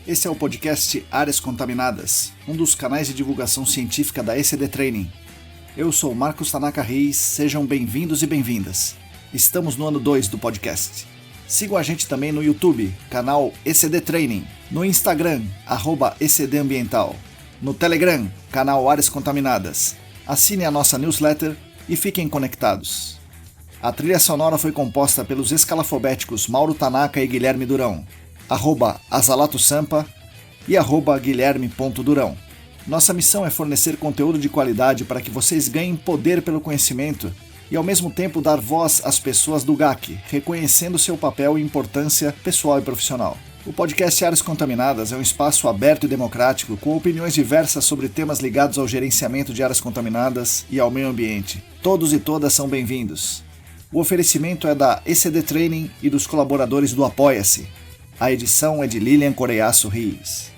Esse é o podcast Áreas Contaminadas, um dos canais de divulgação científica da ECD Training. Eu sou Marcos Tanaka Reis, sejam bem-vindos e bem-vindas. Estamos no ano 2 do podcast. Sigam a gente também no YouTube, canal ECD Training, no Instagram, @ECDambiental, no Telegram, canal Áreas Contaminadas. Assine a nossa newsletter e fiquem conectados. A trilha sonora foi composta pelos escalafobéticos Mauro Tanaka e Guilherme Durão, @Azalato-Sampa e @Guilherme.Durão. Nossa missão é fornecer conteúdo de qualidade para que vocês ganhem poder pelo conhecimento e ao mesmo tempo dar voz às pessoas do GAC, reconhecendo seu papel e importância pessoal e profissional. O podcast Áreas Contaminadas é um espaço aberto e democrático com opiniões diversas sobre temas ligados ao gerenciamento de áreas contaminadas e ao meio ambiente. Todos e todas são bem-vindos. O oferecimento é da ECD Training e dos colaboradores do Apoia-se. A edição é de Lilian Coreiaço Rios.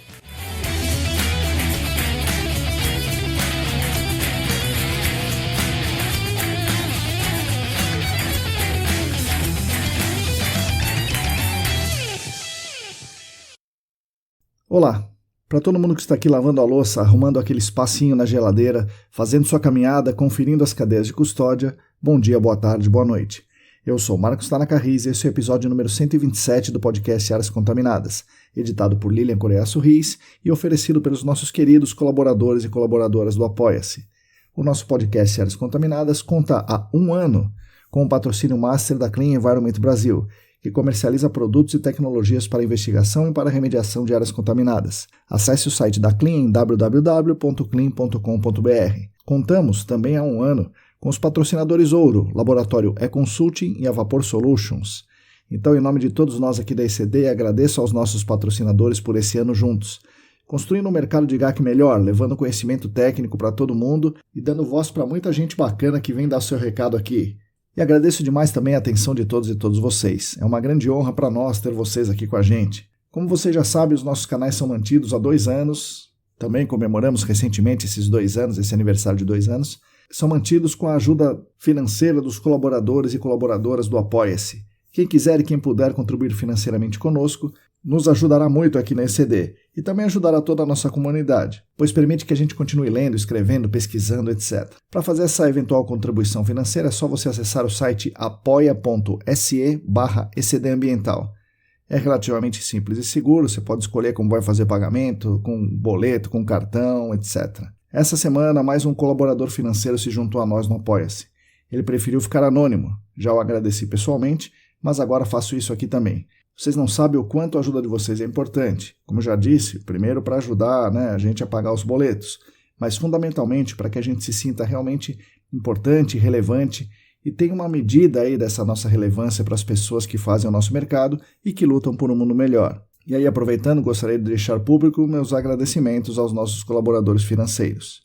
Olá, para todo mundo que está aqui lavando a louça, arrumando aquele espacinho na geladeira, fazendo sua caminhada, conferindo as cadeias de custódia, bom dia, boa tarde, boa noite. Eu sou Marcos Tanaka Reis e esse é o episódio número 127 do podcast Áreas Contaminadas, editado por Lilian Coreiaço Rios e oferecido pelos nossos queridos colaboradores e colaboradoras do Apoia-se. O nosso podcast Áreas Contaminadas conta há um ano com o patrocínio master da Clean Environment Brasil, que comercializa produtos e tecnologias para investigação e para remediação de áreas contaminadas. Acesse o site da Clean em www.clean.com.br. Contamos também há um ano com os patrocinadores Ouro, Laboratório E-Consulting e a Vapor Solutions. Então, em nome de todos nós aqui da ECD, agradeço aos nossos patrocinadores por esse ano juntos, construindo um mercado de GAC melhor, levando conhecimento técnico para todo mundo e dando voz para muita gente bacana que vem dar seu recado aqui. E agradeço demais também a atenção de todos e todas vocês. É uma grande honra para nós ter vocês aqui com a gente. Como vocês já sabem, os nossos canais são mantidos há 2 anos. Também comemoramos recentemente esses 2 anos, esse aniversário de 2 anos. São mantidos com a ajuda financeira dos colaboradores e colaboradoras do Apoia-se. Quem quiser e quem puder contribuir financeiramente conosco, nos ajudará muito aqui na ECD e também ajudará toda a nossa comunidade, pois permite que a gente continue lendo, escrevendo, pesquisando, etc. Para fazer essa eventual contribuição financeira é só você acessar o site apoia.se/ecdambiental. É relativamente simples e seguro, você pode escolher como vai fazer pagamento, com boleto, com cartão, etc. Essa semana, mais um colaborador financeiro se juntou a nós no Apoia-se. Ele preferiu ficar anônimo. Já o agradeci pessoalmente, mas agora faço isso aqui também. Vocês não sabem o quanto a ajuda de vocês é importante. Como já disse, primeiro para ajudar a gente a pagar os boletos, mas fundamentalmente para que a gente se sinta realmente importante, relevante e tenha uma medida aí dessa nossa relevância para as pessoas que fazem o nosso mercado e que lutam por um mundo melhor. E aí, aproveitando, gostaria de deixar público meus agradecimentos aos nossos colaboradores financeiros.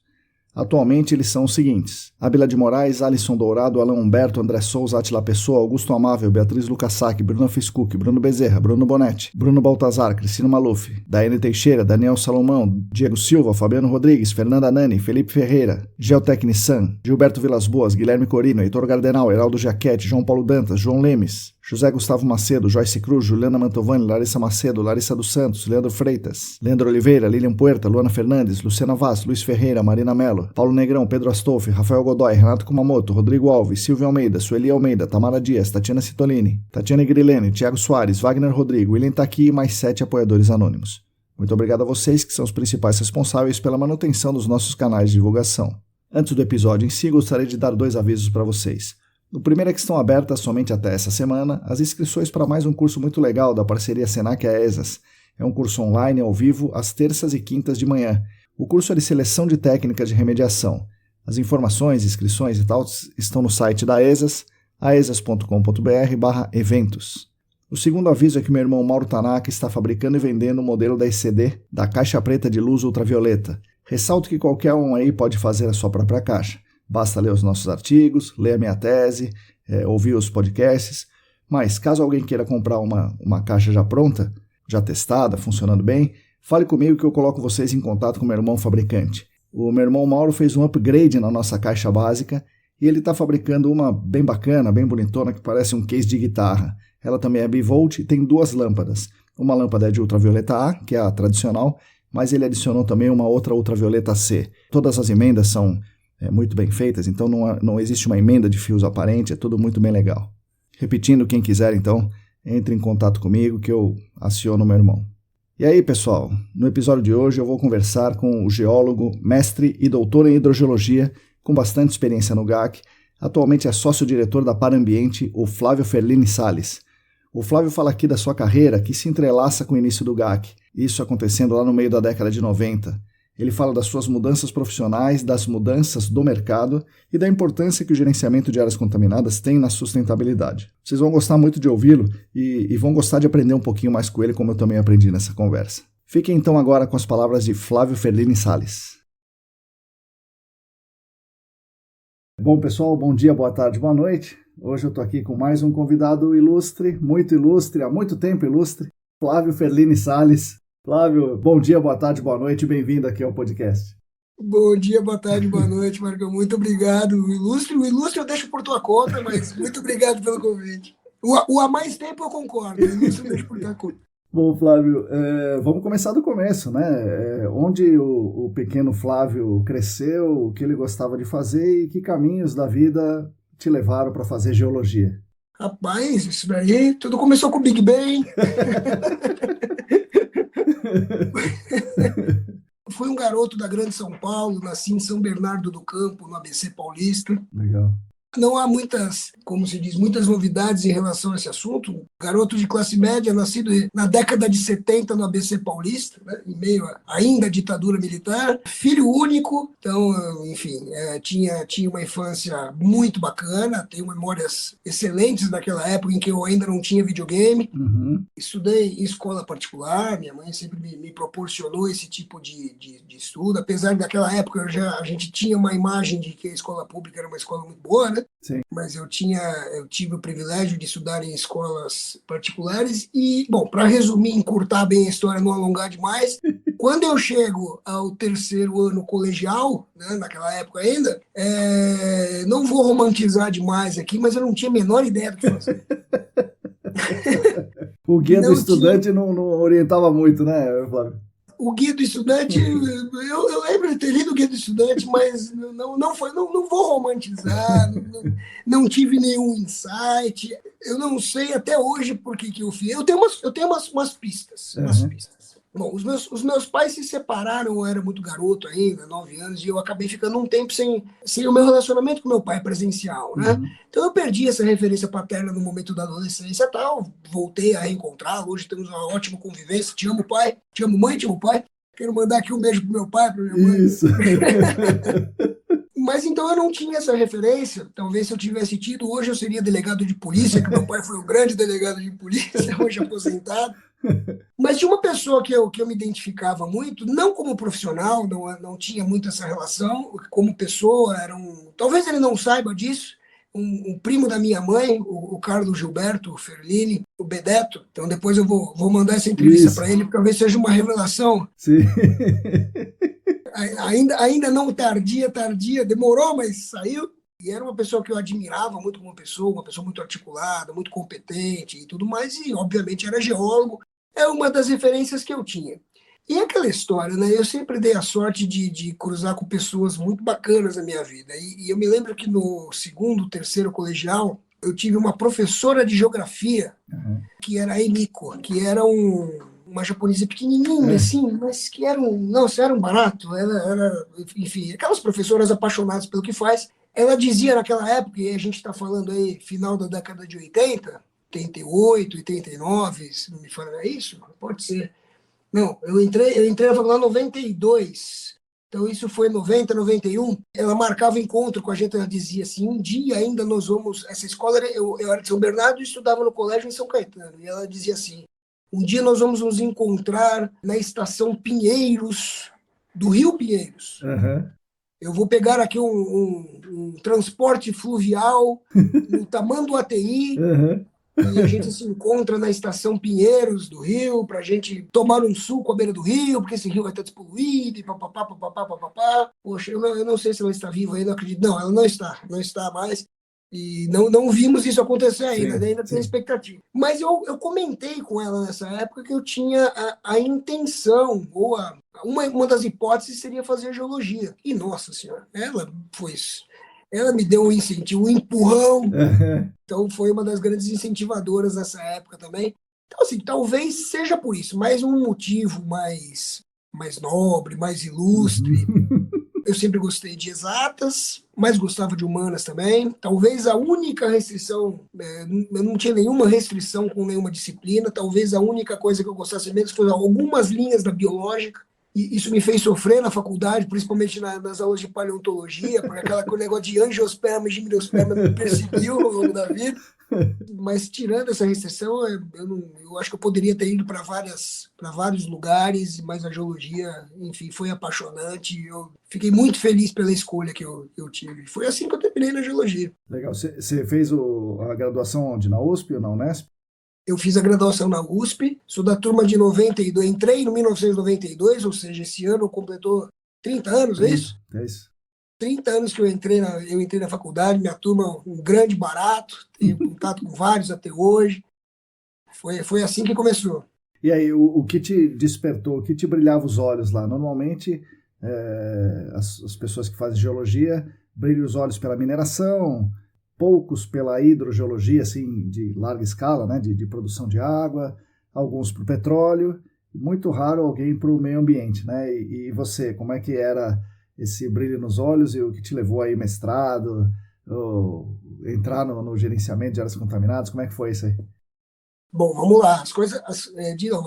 Atualmente eles são os seguintes: Abila de Moraes, Alisson Dourado, Alan Humberto, André Souza, Atila Pessoa, Augusto Amável, Beatriz Lucassac, Bruno Fiscuc, Bruno Bezerra, Bruno Bonetti, Bruno Baltazar, Cristina Maluf, Daiane Teixeira, Daniel Salomão, Diego Silva, Fabiano Rodrigues, Fernanda Nani, Felipe Ferreira, Geotecnissan, Gilberto Vilas Boas, Guilherme Corino, Heitor Gardenal, Heraldo Jaquete, João Paulo Dantas, João Lemes, José Gustavo Macedo, Joyce Cruz, Juliana Mantovani, Larissa Macedo, Larissa dos Santos, Leandro Freitas, Leandro Oliveira, Lilian Puerta, Luana Fernandes, Luciana Vaz, Luiz Ferreira, Marina Mello, Paulo Negrão, Pedro Astolfi, Rafael Godoy, Renato Kumamoto, Rodrigo Alves, Silvio Almeida, Sueli Almeida, Tamara Dias, Tatiana Citolini, Tatiana Grilene, Thiago Soares, Wagner Rodrigo, William Taqui e mais 7 apoiadores anônimos. Muito obrigado a vocês que são os principais responsáveis pela manutenção dos nossos canais de divulgação. Antes do episódio em si, gostaria de dar 2 avisos para vocês. O primeiro é que estão abertas somente até essa semana as inscrições para mais um curso muito legal da parceria Senac e AESAS. É um curso online ao vivo às terças e quintas de manhã. O curso é de seleção de técnicas de remediação. As informações, inscrições e tal estão no site da AESAS, aesas.com.br/eventos. O segundo aviso é que meu irmão Mauro Tanaka está fabricando e vendendo o modelo da ECD da caixa preta de luz ultravioleta. Ressalto que qualquer um aí pode fazer a sua própria caixa. Basta ler os nossos artigos, ler a minha tese, ouvir os podcasts. Mas caso alguém queira comprar uma caixa já pronta, já testada, funcionando bem, fale comigo que eu coloco vocês em contato com meu irmão fabricante. O meu irmão Mauro fez um upgrade na nossa caixa básica e ele está fabricando uma bem bacana, bem bonitona, que parece um case de guitarra. Ela também é bivolt e tem 2 lâmpadas. Uma lâmpada é de ultravioleta A, que é a tradicional, mas ele adicionou também uma outra ultravioleta C. Todas as emendas são muito bem feitas, então não existe uma emenda de fios aparente, é tudo muito bem legal. Repetindo, quem quiser, então, entre em contato comigo que eu aciono meu irmão. E aí, pessoal, no episódio de hoje eu vou conversar com o geólogo, mestre e doutor em hidrogeologia, com bastante experiência no GAC, atualmente é sócio-diretor da Parambiente, o Flávio Ferlini Salles. O Flávio fala aqui da sua carreira, que se entrelaça com o início do GAC, isso acontecendo lá no meio da década de 90. Ele fala das suas mudanças profissionais, das mudanças do mercado e da importância que o gerenciamento de áreas contaminadas tem na sustentabilidade. Vocês vão gostar muito de ouvi-lo e vão gostar de aprender um pouquinho mais com ele, como eu também aprendi nessa conversa. Fiquem então agora com as palavras de Flávio Ferlini Salles. Bom, pessoal, bom dia, boa tarde, boa noite. Hoje eu estou aqui com mais um convidado ilustre, há muito tempo ilustre, Flávio Ferlini Salles. Flávio, bom dia, boa tarde, boa noite, bem-vindo aqui ao podcast. Bom dia, boa tarde, boa noite, Marcão. Muito obrigado. O ilustre eu deixo por tua conta, mas muito obrigado pelo convite. O há mais tempo eu concordo, o ilustre eu deixo por tua conta. Bom, Flávio, vamos começar do começo, né? Onde o pequeno Flávio cresceu, o que ele gostava de fazer e que caminhos da vida te levaram para fazer geologia? Rapaz, isso daí tudo começou com o Big Bang. Fui um garoto da Grande São Paulo, nasci em São Bernardo do Campo, no ABC Paulista. Legal. Não há muitas, como se diz, muitas novidades em relação a esse assunto. Garoto de classe média, nascido na década de 70 no ABC Paulista, né, em meio ainda à ditadura militar. Filho único, então, enfim, tinha uma infância muito bacana, tenho memórias excelentes daquela época em que eu ainda não tinha videogame. Uhum. Estudei em escola particular, minha mãe sempre me proporcionou esse tipo de estudo, apesar daquela época a gente tinha uma imagem de que a escola pública era uma escola muito boa, né? Sim. Mas eu tive o privilégio de estudar em escolas particulares e, bom, para resumir, encurtar bem a história, não alongar demais, quando eu chego ao terceiro ano colegial, né, naquela época ainda, não vou romantizar demais aqui, mas eu não tinha a menor ideia do que fazer. O guia do estudante não orientava muito, né, Flávio? O guia do estudante, eu lembro de ter lido o guia do estudante, mas não vou romantizar, não tive nenhum insight. Eu não sei até hoje por que eu fiz. Eu tenho umas pistas. Bom, os meus pais se separaram, eu era muito garoto ainda, 9 anos, e eu acabei ficando um tempo sem o meu relacionamento com meu pai presencial, né? Uhum. Então eu perdi essa referência paterna no momento da adolescência e tal, voltei a reencontrá-lo, hoje temos uma ótima convivência, te amo pai, te amo mãe, te amo pai, quero mandar aqui um beijo pro meu pai, pra minha mãe. Isso. Mas então eu não tinha essa referência, talvez se eu tivesse tido, hoje eu seria delegado de polícia, que meu pai foi o grande delegado de polícia, hoje aposentado. Mas tinha uma pessoa que eu me identificava muito, não como profissional, não tinha muito essa relação, como pessoa, talvez ele não saiba disso, um primo da minha mãe, o Carlos Gilberto Ferlini, o Bedeto. Então depois eu vou mandar essa entrevista para ele, porque talvez seja uma revelação. Sim. Ainda não tardia, demorou, mas saiu. E era uma pessoa que eu admirava muito como pessoa, uma pessoa muito articulada, muito competente e tudo mais, e obviamente era geólogo. É uma das referências que eu tinha. E aquela história, né? Eu sempre dei a sorte de cruzar com pessoas muito bacanas na minha vida. E eu me lembro que no segundo, terceiro colegial, eu tive uma professora de geografia, que era a Emiko, que era uma japonesa pequenininha, assim, mas que era um barato. Enfim, aquelas professoras apaixonadas pelo que faz. Ela dizia naquela época, e a gente está falando aí, final da década de 80, 88, 89, se não me falha, é isso? Pode ser. Não, eu entrei na faculdade em 92, então isso foi 90, 91. Ela marcava encontro com a gente, ela dizia assim, um dia ainda nós vamos... Essa escola, eu era de São Bernardo e estudava no colégio em São Caetano, e ela dizia assim, um dia nós vamos nos encontrar na estação Pinheiros, do Rio Pinheiros. Uhum. Eu vou pegar aqui um transporte fluvial no Tamanduateí, e a gente se encontra na estação Pinheiros do Rio para a gente tomar um suco à beira do rio, porque esse rio vai estar despoluído e papapá, papapá, papapá. Poxa, eu não sei se ela está viva ainda, não acredito. Não, ela não está mais. E não vimos isso acontecer ainda, Sim, né? Ainda tem sim. expectativa. Mas eu comentei com ela nessa época que eu tinha a intenção, ou uma das hipóteses seria fazer geologia. E, nossa senhora, ela me deu um incentivo, um empurrão. Então, foi uma das grandes incentivadoras nessa época também. Então, assim, talvez seja por isso, mais um motivo mais nobre, mais ilustre. Uhum. Eu sempre gostei de exatas, mas gostava de humanas também. Talvez a única restrição, eu não tinha nenhuma restrição com nenhuma disciplina, talvez a única coisa que eu gostasse menos fosse algumas linhas da biológica. E isso me fez sofrer na faculdade, principalmente nas aulas de paleontologia, porque aquele negócio de angiosperma e gimnosperma me perseguiu ao longo da vida. Mas tirando essa restrição, eu acho que eu poderia ter ido para vários lugares, mas a geologia, enfim, foi apaixonante. Eu fiquei muito feliz pela escolha que eu tive. Foi assim que eu terminei na geologia. Legal. Você fez a graduação onde? Na USP ou na Unesp? Eu fiz a graduação na USP, sou da turma de 92, entrei em 1992, ou seja, esse ano completou 30 anos, é 30, isso? é isso. 30 anos que eu entrei na faculdade, minha turma um grande barato, tenho contato com vários até hoje. Foi assim que começou. E aí, o que te despertou, o que te brilhava os olhos lá? Normalmente, as pessoas que fazem geologia brilham os olhos pela mineração, poucos pela hidrogeologia, assim, de larga escala, né, de produção de água, alguns para o petróleo, muito raro alguém para o meio ambiente, né? E você, como é que era esse brilho nos olhos e o que te levou aí mestrado, entrar no gerenciamento de áreas contaminadas, como é que foi isso aí? Bom, vamos lá. As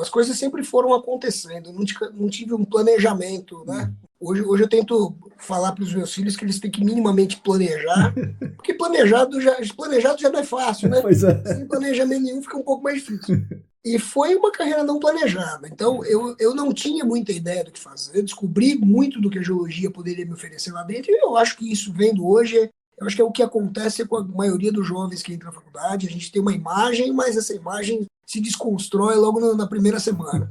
coisas sempre foram acontecendo. Eu não tive um planejamento, né? Hoje eu tento falar para os meus filhos que eles têm que minimamente planejar, porque planejado já não é fácil, né? Pois é. Sem planejamento nenhum fica um pouco mais difícil. E foi uma carreira não planejada. Então, eu não tinha muita ideia do que fazer. Eu descobri muito do que a geologia poderia me oferecer lá dentro, e eu acho que isso, vendo hoje, eu acho que é o que acontece com a maioria dos jovens que entram na faculdade. A gente tem uma imagem, mas essa imagem se desconstrói logo na primeira semana.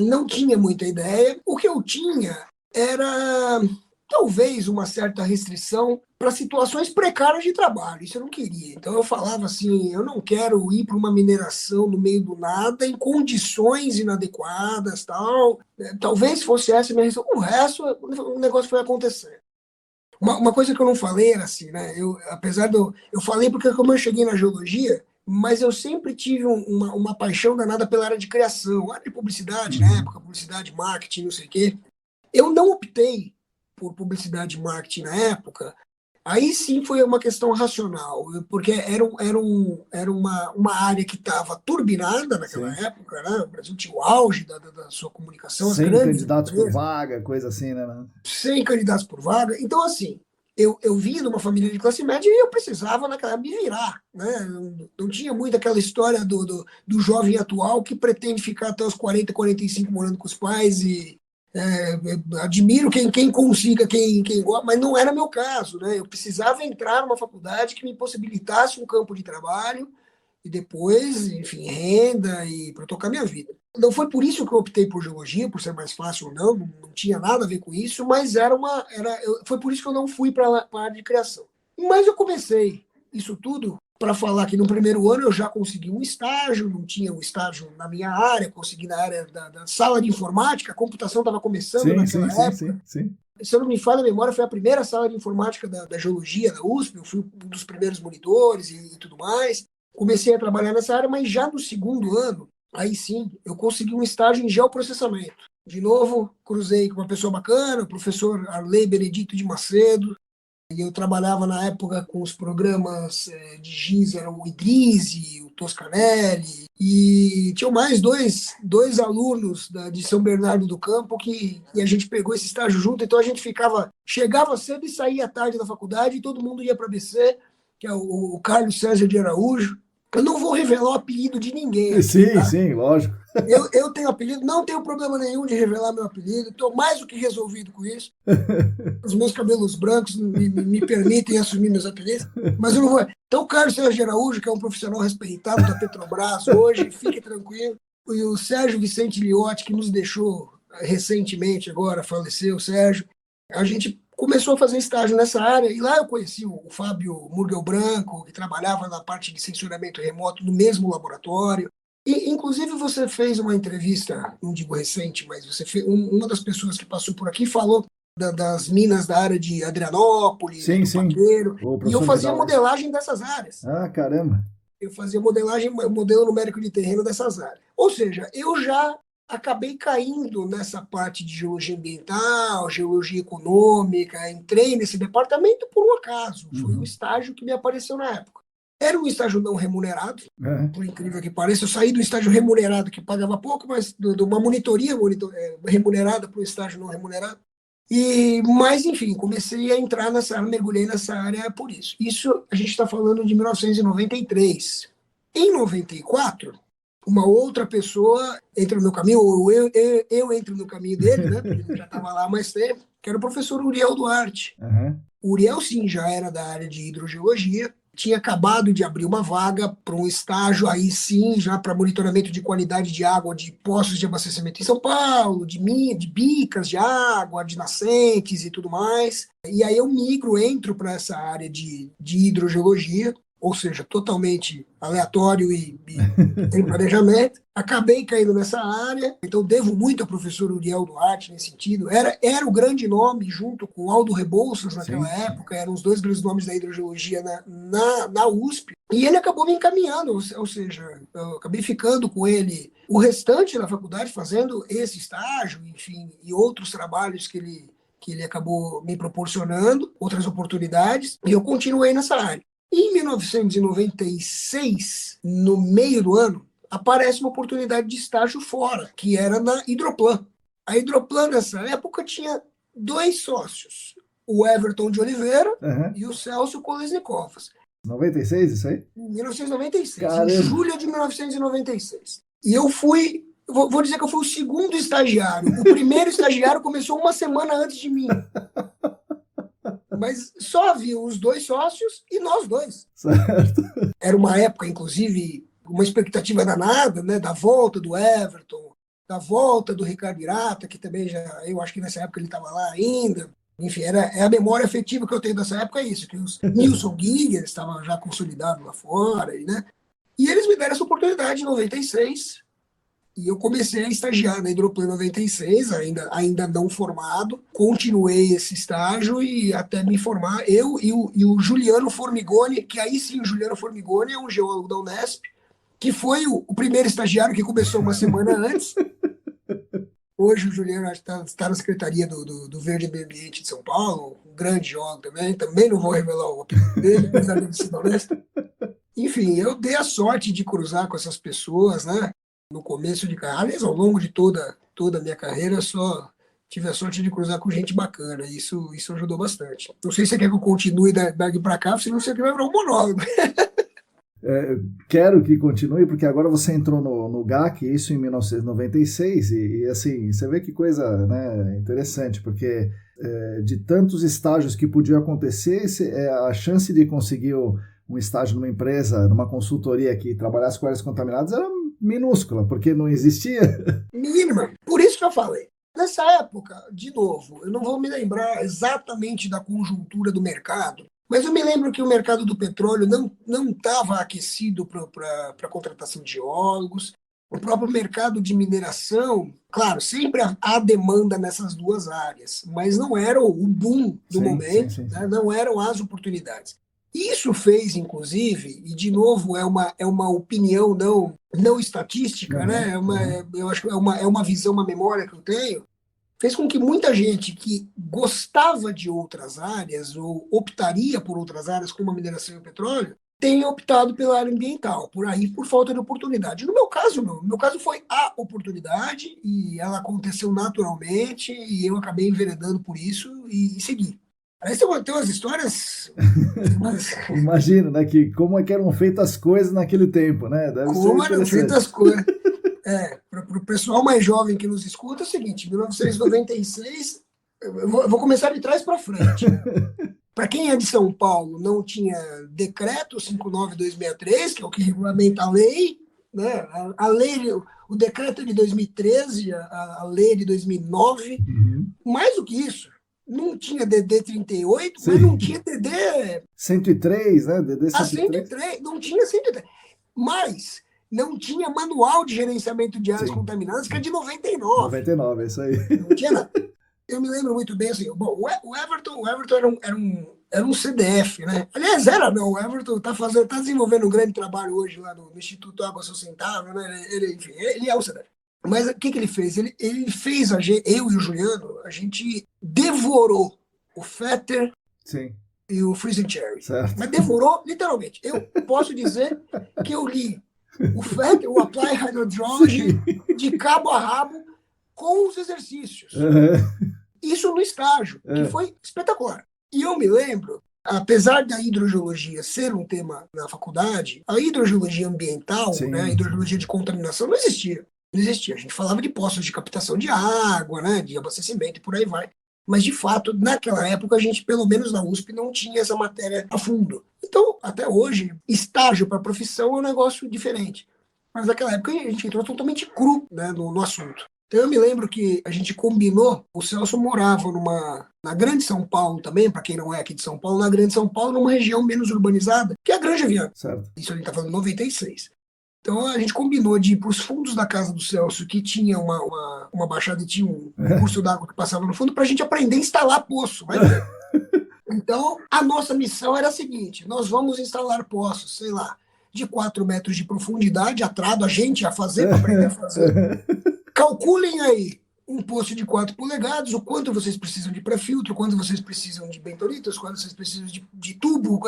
Não tinha muita ideia. O que eu tinha era talvez uma certa restrição para situações precárias de trabalho. Isso eu não queria. Então eu falava assim, eu não quero ir para uma mineração no meio do nada, em condições inadequadas, tal. Talvez fosse essa a minha restrição. O resto, o negócio foi acontecer. Uma coisa que eu não falei era assim, né? Eu falei porque como eu cheguei na geologia, mas eu sempre tive uma paixão danada pela área de criação, área de publicidade na época, publicidade, marketing, não sei o quê. Eu não optei por publicidade e marketing na época. Aí sim foi uma questão racional, porque era uma área que estava turbinada naquela Sim. época, né? O Brasil tinha o auge da sua comunicação, as 100 grandes candidatos por empresas, vaga, coisa assim, né? 100 candidatos por vaga. Então, assim, eu vim de uma família de classe média e eu precisava, naquela época, me virar. Né? Não tinha muito aquela história do jovem atual que pretende ficar até os 40, 45 morando com os pais e admiro quem consiga, quem gosta, mas não era meu caso. Né? Eu precisava entrar numa faculdade que me possibilitasse um campo de trabalho e depois, enfim, renda e para tocar minha vida. Não foi por isso que eu optei por geologia, por ser mais fácil ou não tinha nada a ver com isso, mas foi por isso que eu não fui para a área de criação. Mas eu comecei isso tudo para falar que no primeiro ano eu já consegui um estágio, não tinha um estágio na minha área, consegui na área da sala de informática, a computação estava começando Sim, naquela sim, sim, época. sim, sim. Se eu não me falha a memória, foi a primeira sala de informática da geologia da USP, eu fui um dos primeiros monitores e tudo mais. Comecei a trabalhar nessa área, mas já no segundo ano, aí sim, eu consegui um estágio em geoprocessamento. De novo, cruzei com uma pessoa bacana, o professor Arley Benedito de Macedo, e eu trabalhava na época com os programas de GIS, era o Idrise, o Toscanelli, e tinham mais dois alunos de São Bernardo do Campo e a gente pegou esse estágio junto, então a gente chegava cedo e saía à tarde da faculdade e todo mundo ia para a BC, que é o Carlos César de Araújo. Eu não vou revelar o apelido de ninguém aqui, Sim, tá? sim, lógico. Eu tenho apelido, não tenho problema nenhum de revelar meu apelido, estou mais do que resolvido com isso. Os meus cabelos brancos me permitem assumir meus apelidos, mas eu não vou. Então, o Carlos Sérgio de Araújo, que é um profissional respeitado da Petrobras hoje, fique tranquilo. E o Sérgio Vicente Liotti, que nos deixou recentemente, agora faleceu o Sérgio. A gente começou a fazer estágio nessa área, e lá eu conheci o Fábio Murgel Branco, que trabalhava na parte de sensoramento remoto no mesmo laboratório. E, inclusive, você fez uma entrevista, não digo recente, mas você fez, uma das pessoas que passou por aqui falou das minas da área de Adrianópolis, Sim, do sim. Paqueiro, O e eu professor fazia Vidal, né? modelagem dessas áreas. Ah, caramba. Eu fazia modelagem, modelo numérico de terreno dessas áreas. Ou seja, eu já acabei caindo nessa parte de geologia ambiental, geologia econômica, entrei nesse departamento por um acaso. Foi um estágio que me apareceu na época. Era um estágio não remunerado, por incrível que pareça. Eu saí do estágio remunerado, que pagava pouco, mas de uma monitoria remunerada para um estágio não remunerado. Mas, enfim, comecei a entrar nessa área, mergulhei nessa área por isso. Isso a gente está falando de 1993. Em 94, uma outra pessoa entra no meu caminho, ou eu entro no caminho dele, né? Porque ele já estava lá há mais tempo, que era o professor Uriel Duarte. O Uriel, sim, já era da área de hidrogeologia, tinha acabado de abrir uma vaga para um estágio aí sim, já para monitoramento de qualidade de água de poços de abastecimento em São Paulo, de bicas de água, de nascentes e tudo mais. E aí eu entro para essa área de hidrogeologia, ou seja, totalmente aleatório e sem planejamento. Acabei caindo nessa área, então devo muito ao professor Uriel Duarte nesse sentido. Era o grande nome, junto com Aldo Rebouças naquela época, eram os dois grandes nomes da hidrogeologia na USP. E ele acabou me encaminhando, ou seja, eu acabei ficando com ele o restante da faculdade, fazendo esse estágio, enfim, e outros trabalhos que ele acabou me proporcionando, outras oportunidades, e eu continuei nessa área. Em 1996, no meio do ano, aparece uma oportunidade de estágio fora, que era na Hidroplan. A Hidroplan, nessa época, tinha 2 sócios, o Everton de Oliveira e o Celso Kolesnikovas. 96, isso aí? Em 1996, Caramba. em julho de 1996. E eu fui, vou dizer que eu fui o segundo estagiário. O primeiro estagiário começou uma semana antes de mim. Mas só havia os 2 sócios e nós 2. Certo. Era uma época, inclusive, uma expectativa danada, né, da volta do Everton, da volta do Ricardo Irata, que também eu acho que nessa época ele estava lá ainda. Enfim, é a memória afetiva que eu tenho dessa época, é isso, que os Nilson Giger estavam já consolidados lá fora, né? E eles me deram essa oportunidade em 96, e eu comecei a estagiar na Hidroplan 96, ainda não formado. Continuei esse estágio e até me formar. Eu e o Juliano Formigoni, que aí sim, o Juliano Formigoni é um geólogo da Unesp, que foi o primeiro estagiário que começou uma semana antes. Hoje o Juliano está na Secretaria do Verde e Meio Ambiente de São Paulo, um grande geólogo também. Também não vou revelar o apelido dele, apesar de ser honesto. Enfim, eu dei a sorte de cruzar com essas pessoas, né? No começo de carreira, aliás, ao longo de toda a minha carreira, eu só tive a sorte de cruzar com gente bacana. Isso ajudou bastante. Não sei se você quer que eu continue daqui para cá, senão você vai virar um monólogo. Quero que continue, porque agora você entrou no GAC, isso em 1996, e assim, você vê que coisa, né, interessante, porque de tantos estágios que podiam acontecer, a chance de conseguir um estágio numa empresa, numa consultoria que trabalhasse com áreas contaminadas era minúscula, porque não existia. Mínima. Por isso que eu falei. Nessa época, de novo, eu não vou me lembrar exatamente da conjuntura do mercado, mas eu me lembro que o mercado do petróleo não estava aquecido para a contratação de geólogos. O próprio mercado de mineração, claro, sempre há demanda nessas duas áreas, mas não era o boom do momento, sim. Né? Não eram as oportunidades. Isso fez, inclusive, e de novo é uma opinião não estatística, né? Eu acho que é uma visão, uma memória que eu tenho, fez com que muita gente que gostava de outras áreas ou optaria por outras áreas, como a mineração e o petróleo, tenha optado pela área ambiental, por falta de oportunidade. No meu caso, não. No meu caso foi a oportunidade e ela aconteceu naturalmente e eu acabei enveredando por isso e segui. Aí você tem umas histórias... Imagina, né, como é que eram feitas as coisas naquele tempo, né? Como eram feitas as coisas. Para o pessoal mais jovem que nos escuta, é o seguinte, em 1996, eu vou começar de trás para frente. Para quem é de São Paulo, não tinha decreto 59263, que é o que regulamenta a lei, né? A lei, o decreto é de 2013, a lei é de 2009. Mais do que isso, não tinha DD38, Sim. mas não tinha DD 103, né? DD a 103. 103, não tinha 103. Mas não tinha manual de gerenciamento de áreas Sim. contaminadas, que é de 99. 99, é isso aí. Não tinha nada. Eu me lembro muito bem, assim, bom, o Everton era um CDF, né? Aliás, não, o Everton tá desenvolvendo um grande trabalho hoje lá no Instituto Água Sustentável, né? Enfim, ele é o CDF. Mas o que ele fez? Ele fez eu e o Juliano, a gente devorou o Fetter Sim. e o Freezing Cherry. Certo. Mas devorou, literalmente. Eu posso dizer que eu li o Fetter, o Apply Hydrodrology, de cabo a rabo, com os exercícios. Isso no estágio, que foi espetacular. E eu me lembro, apesar da hidrogeologia ser um tema na faculdade, a hidrogeologia ambiental, Sim. né, a hidrogeologia de contaminação não existia. Não existia. A gente falava de poços de captação de água, né, de abastecimento e por aí vai. Mas, de fato, naquela época, a gente, pelo menos na USP, não tinha essa matéria a fundo. Então, até hoje, estágio para a profissão é um negócio diferente. Mas naquela época, a gente entrou totalmente cru, né, no assunto. Então, eu me lembro que a gente combinou, o Celso morava na Grande São Paulo também, para quem não é aqui de São Paulo, na Grande São Paulo, numa região menos urbanizada, que é a Granja Viana. Certo. Isso a gente está falando em 96. Então a gente combinou de ir para os fundos da casa do Celso, que tinha uma baixada e tinha um curso d'água que passava no fundo, para a gente aprender a instalar poço. Vai ver. Então a nossa missão era a seguinte: nós vamos instalar poços, sei lá, de 4 metros de profundidade, atrado a gente ia fazer para aprender a fazer. Calculem aí um poço de 4 polegadas, o quanto vocês precisam de pré-filtro, quanto vocês precisam de bentonitas, quanto vocês precisam de tubo,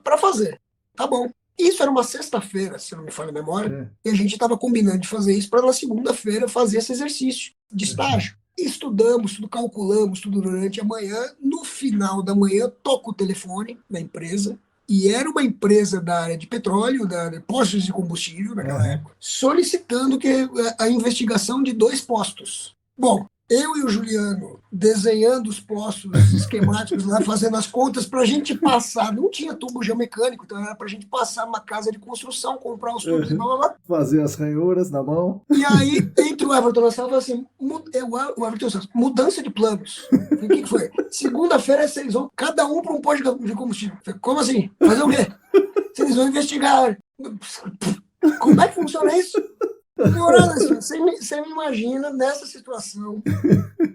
para fazer. Tá bom. Isso era uma sexta-feira, se não me falha a memória, e a gente estava combinando de fazer isso para na segunda-feira fazer esse exercício de estágio. Estudamos, tudo calculamos, tudo durante a manhã. No final da manhã, toco o telefone na empresa, e era uma empresa da área de petróleo, de postos de combustível naquela época, solicitando a investigação de 2 postos. Bom, eu e o Juliano desenhando os postos esquemáticos lá, fazendo as contas para a gente passar. Não tinha tubo geomecânico, então era para a gente passar numa casa de construção, comprar os tubos e blá blá blá. Fazer as ranhuras na mão. E aí, entre o Everton e o Sala, assim, o Everton disse, mudança de planos. O que foi? Segunda-feira vocês vão, cada um para um posto de combustível. Falei, como assim? Fazer o quê? Vocês vão investigar. Como é que funciona isso? Você me imagina nessa situação,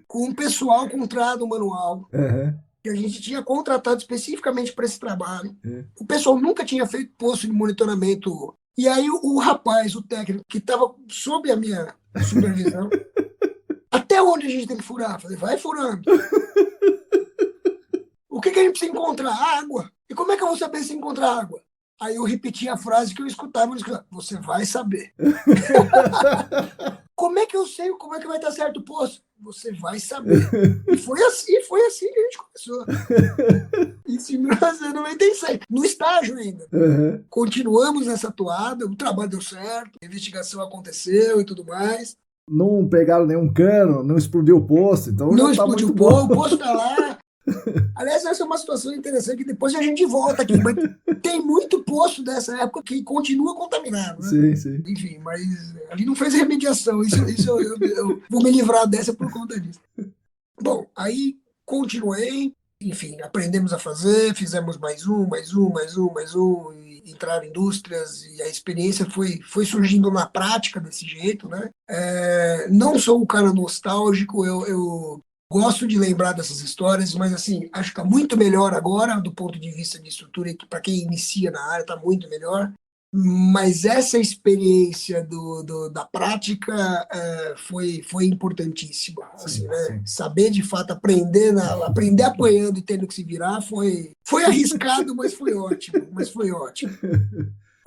com um pessoal com trado manual, que a gente tinha contratado especificamente para esse trabalho. O pessoal nunca tinha feito posto de monitoramento. E aí o rapaz, o técnico, que estava sob a minha supervisão, até onde a gente tem que furar? Falei, vai furando. O que a gente precisa encontrar? Água. E como é que eu vou saber se encontrar água? Aí eu repeti a frase que eu escutava, você vai saber. Como é que eu sei como é que vai estar certo o poço? Você vai saber. E foi assim que a gente começou. Isso em 1996. No estágio ainda. Continuamos nessa toada, o trabalho deu certo, a investigação aconteceu e tudo mais. Não pegaram nenhum cano, não explodiu o poço, então não já tá explodiu muito bom. O poço está lá. Aliás, essa é uma situação interessante que depois a gente volta aqui, mas tem muito poço dessa época que continua contaminado, né? Sim, sim. Enfim, mas ali não fez remediação, isso eu vou me livrar dessa por conta disso. Bom, aí continuei, enfim, aprendemos a fazer, fizemos mais um, e entraram em indústrias, e a experiência foi surgindo na prática desse jeito, né? Não sou um cara nostálgico, eu gosto de lembrar dessas histórias, mas assim, acho que está muito melhor agora, do ponto de vista de estrutura, que para quem inicia na área está muito melhor. Mas essa experiência da prática foi importantíssima. Assim, Sim, né? sim. Saber de fato aprender apanhando e tendo que se virar foi arriscado, mas foi ótimo.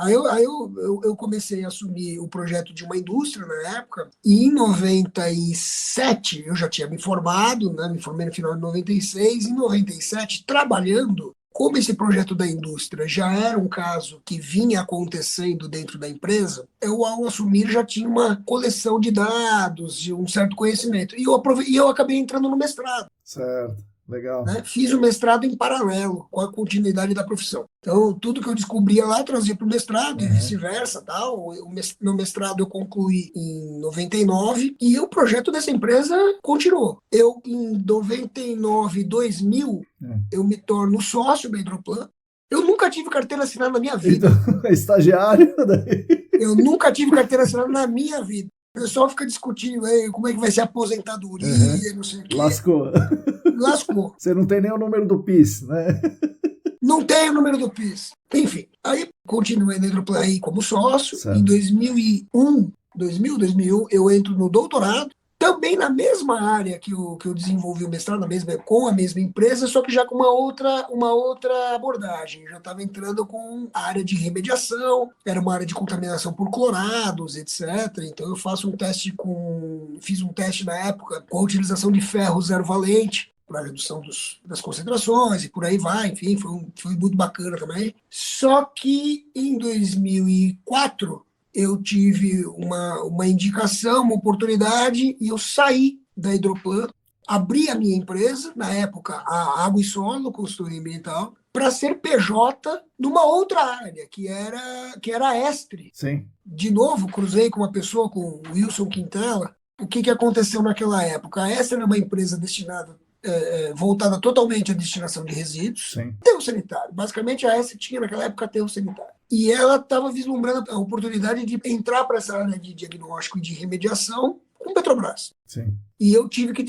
Aí eu comecei a assumir o projeto de uma indústria na época, e em 97 eu já tinha me formado, né? Me formei no final de 96, em 97, trabalhando, como esse projeto da indústria já era um caso que vinha acontecendo dentro da empresa, eu, ao assumir, já tinha uma coleção de dados, de um certo conhecimento, e eu acabei entrando no mestrado. Certo. Legal. Né? Fiz o mestrado em paralelo com a continuidade da profissão. Então, tudo que eu descobria lá, trazia para o mestrado e vice-versa. Tal. Meu mestrado eu concluí em 99 e o projeto dessa empresa continuou. Eu, em 99, 2000, eu me torno sócio da Hidroplan. Eu nunca tive carteira assinada na minha vida. Então, estagiário daí. Eu nunca tive carteira assinada na minha vida. O pessoal fica discutindo aí como é que vai ser a aposentadoria, não sei o quê. Lascou. Lascou. Você não tem nem o número do PIS, né? Não tem o número do PIS. Enfim, aí continuei na Hidroplan aí como sócio. Certo. Em 2001, eu entro no doutorado, também na mesma área que eu desenvolvi o mestrado, com a mesma empresa, só que já com uma outra abordagem. Eu já estava entrando com a área de remediação, era uma área de contaminação por clorados, etc. Então eu fiz um teste na época com a utilização de ferro zero valente, para a redução das concentrações e por aí vai, enfim, foi muito bacana também. Só que em 2004 eu tive uma indicação, uma oportunidade e eu saí da Hidroplan, abri a minha empresa, na época a Água e Solo, consultoria ambiental, para ser PJ numa outra área, que era a Estre. Sim. De novo, cruzei com uma pessoa, com o Wilson Quintela. O que aconteceu naquela época? A Estre era uma empresa destinada voltada totalmente à destinação de resíduos. Sim. Aterro sanitário. Basicamente, a ESA tinha naquela época aterro sanitário. E ela estava vislumbrando a oportunidade de entrar para essa área de diagnóstico e de remediação com Petrobras. Sim. E eu tive que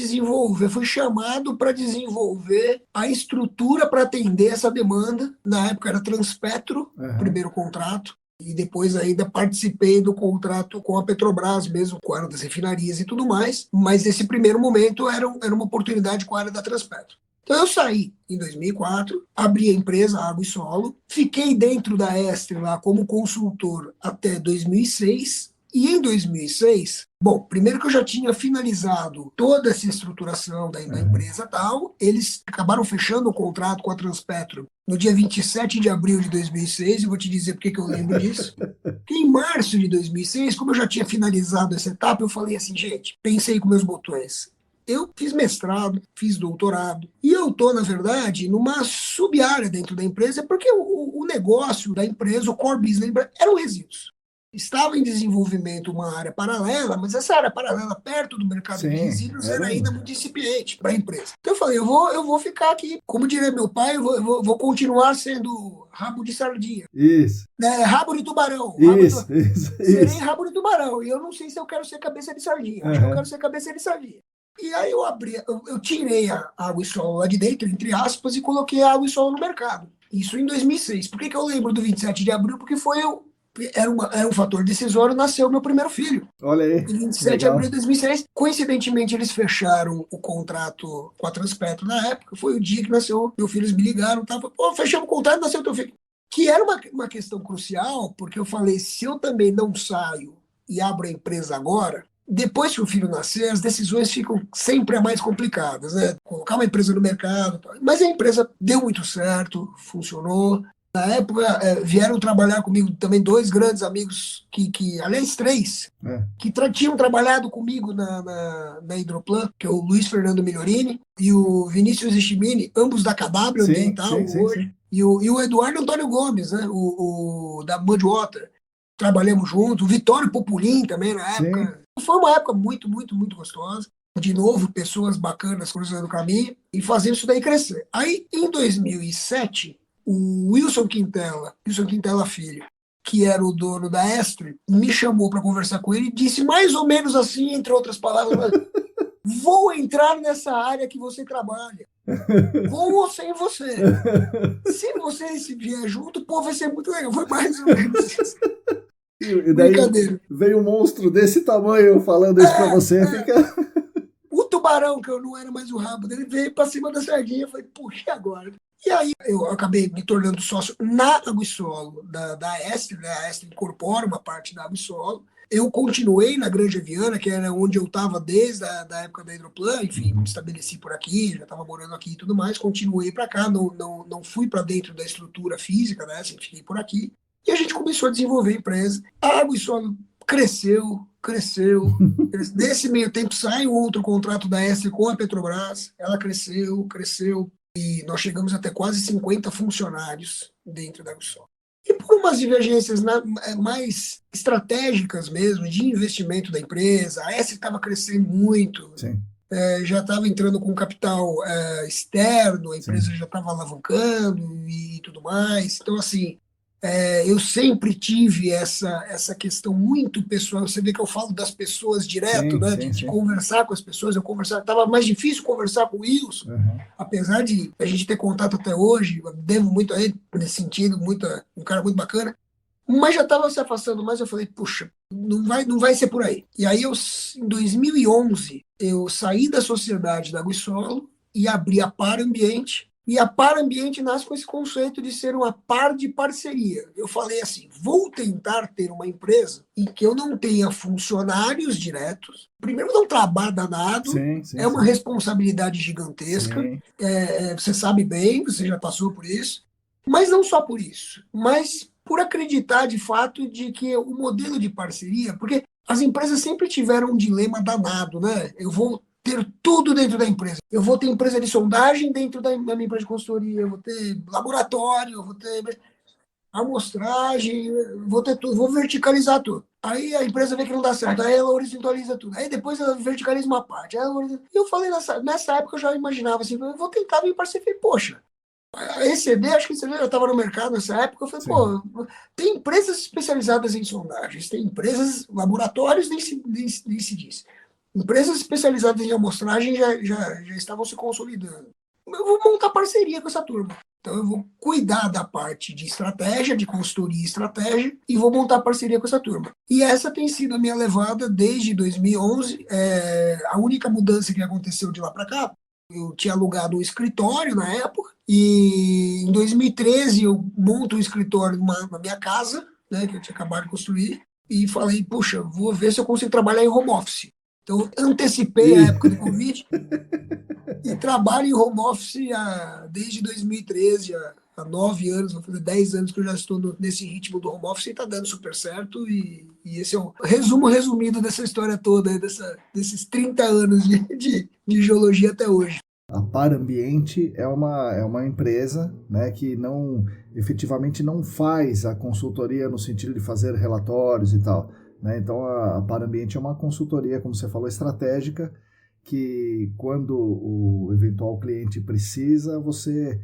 fui chamado para desenvolver a estrutura para atender essa demanda. Na época era Transpetro, primeiro contrato. E depois ainda participei do contrato com a Petrobras mesmo, com a área das refinarias e tudo mais. Mas nesse primeiro momento era uma oportunidade com a área da Transpetro. Então eu saí em 2004, abri a empresa Água e Solo, fiquei dentro da Estre lá como consultor até 2006. E em 2006, bom, primeiro que eu já tinha finalizado toda essa estruturação da empresa tal, eles acabaram fechando o contrato com a Transpetro no dia 27 de abril de 2006, e vou te dizer por que eu lembro disso. Porque em março de 2006, como eu já tinha finalizado essa etapa, eu falei assim, gente, pensei com meus botões. Eu fiz mestrado, fiz doutorado, e eu estou, na verdade, numa sub-área dentro da empresa, porque o negócio da empresa, o core business, eram resíduos. Estava em desenvolvimento uma área paralela, mas essa área paralela perto do mercado de resíduos era ainda muito incipiente para a empresa. Então eu falei, eu vou ficar aqui, como diria meu pai, eu vou continuar sendo rabo de sardinha. Isso. Rabo de tubarão. Serei rabo de tubarão. E eu não sei se eu quero ser cabeça de sardinha. Acho que eu quero ser cabeça de sardinha. E aí eu tirei a Água e Solo lá de dentro, entre aspas, e coloquei a Água e Solo no mercado. Isso em 2006. Por que eu lembro do 27 de abril? Porque era um fator decisório, nasceu meu primeiro filho. Olha aí. Em 27 de abril de 2006. Coincidentemente, eles fecharam o contrato com a Transpetro na época. Foi o dia que nasceu meu filho, eles me ligaram. Fechamos o contrato e nasceu teu filho. Que era uma questão crucial, porque eu falei, se eu também não saio e abro a empresa agora, depois que o filho nascer, as decisões ficam sempre mais complicadas, né? Colocar uma empresa no mercado. Mas a empresa deu muito certo, funcionou. Na época, vieram trabalhar comigo também 2 grandes amigos, aliás, 3, que tinham trabalhado comigo na Hidroplan, que é o Luiz Fernando Migliorini e o Vinícius Ishimini, ambos da Cadábrio Ambiental hoje. Sim. E o Eduardo Antônio Gomes, né, o da Mudwater. Trabalhamos juntos. O Vitório Populin também, na época. Sim. Foi uma época muito, muito, muito gostosa. De novo, pessoas bacanas cruzando o caminho e fazendo isso daí crescer. Aí, em 2007... o Wilson Quintela Filho, que era o dono da Estre, me chamou para conversar com ele e disse mais ou menos assim, entre outras palavras, vou entrar nessa área que você trabalha, com ou sem você. Se você vier junto, pô, vai ser muito legal. Foi mais ou menos isso. E daí veio um monstro desse tamanho falando isso para você, fica... O tubarão, que eu não era mais o rabo dele, veio para cima da sardinha. Eu falei, puxa, agora... E aí eu acabei me tornando sócio na Água e Solo da Estre, né? A Estre incorpora uma parte da Água e Solo. Eu continuei na Granja Viana, que era onde eu estava desde a época da Hidroplan, enfim, me estabeleci por aqui, já estava morando aqui e tudo mais, continuei para cá, não fui para dentro da estrutura física, né? Assim, fiquei por aqui. E a gente começou a desenvolver a empresa. A Água e Solo cresceu. Nesse meio tempo sai um outro contrato da ESSE com a Petrobras, ela cresceu, e nós chegamos até quase 50 funcionários dentro da Agussol. E por umas divergências mais estratégicas mesmo, de investimento da empresa, a ESSE estava crescendo muito, já estava entrando com capital externo, a empresa já estava alavancando e tudo mais. Então, assim, eu sempre tive essa questão muito pessoal. Você vê que eu falo das pessoas direto, né? De conversar com as pessoas. Estava mais difícil conversar com o Wilson, apesar de a gente ter contato até hoje. Eu devo muito a ele nesse sentido, um cara muito bacana. Mas já estava se afastando mais. Eu falei, puxa, não vai ser por aí. E aí, em 2011, eu saí da sociedade da Água e Solo e abri a Par Ambiente. E a Par Ambiente nasce com esse conceito de ser uma par de parceria. Eu falei assim, vou tentar ter uma empresa em que eu não tenha funcionários diretos. Primeiro, não trabalho danado, é uma responsabilidade gigantesca. Você sabe bem, você já passou por isso. Mas não só por isso, mas por acreditar de fato de que o modelo de parceria, porque as empresas sempre tiveram um dilema danado, né? Eu vou ter tudo dentro da empresa. Eu vou ter empresa de sondagem dentro da minha empresa de consultoria, eu vou ter laboratório, eu vou ter amostragem, vou ter tudo, vou verticalizar tudo. Aí a empresa vê que não dá certo, aí ela horizontaliza tudo. Aí depois ela verticaliza uma parte. Eu falei, nessa época eu já imaginava assim, eu vou tentar vir parceria. Falei, poxa, a ECD, acho que eu estava no mercado nessa época, eu falei, pô, tem empresas especializadas em sondagens, tem empresas, laboratórios, nem se diz. Empresas especializadas em amostragem já estavam se consolidando. Eu vou montar parceria com essa turma. Então, eu vou cuidar da parte de estratégia, de consultoria e estratégia, e vou montar parceria com essa turma. E essa tem sido a minha levada desde 2011. A única mudança que aconteceu de lá para cá, eu tinha alugado um escritório na época, e em 2013 eu monto um escritório na minha casa, né, que eu tinha acabado de construir, e falei, puxa, vou ver se eu consigo trabalhar em home office. Então, antecipei a época do Covid e trabalho em home office desde 2013, há 9 anos, vou fazer 10 anos que eu já estou nesse ritmo do home office e está dando super certo. E esse é o resumido dessa história toda, desses 30 anos de geologia até hoje. A Par Ambiente é uma empresa, né, que efetivamente não faz a consultoria no sentido de fazer relatórios e tal. Né? Então, a Par Ambiente é uma consultoria, como você falou, estratégica, que quando o eventual cliente precisa, você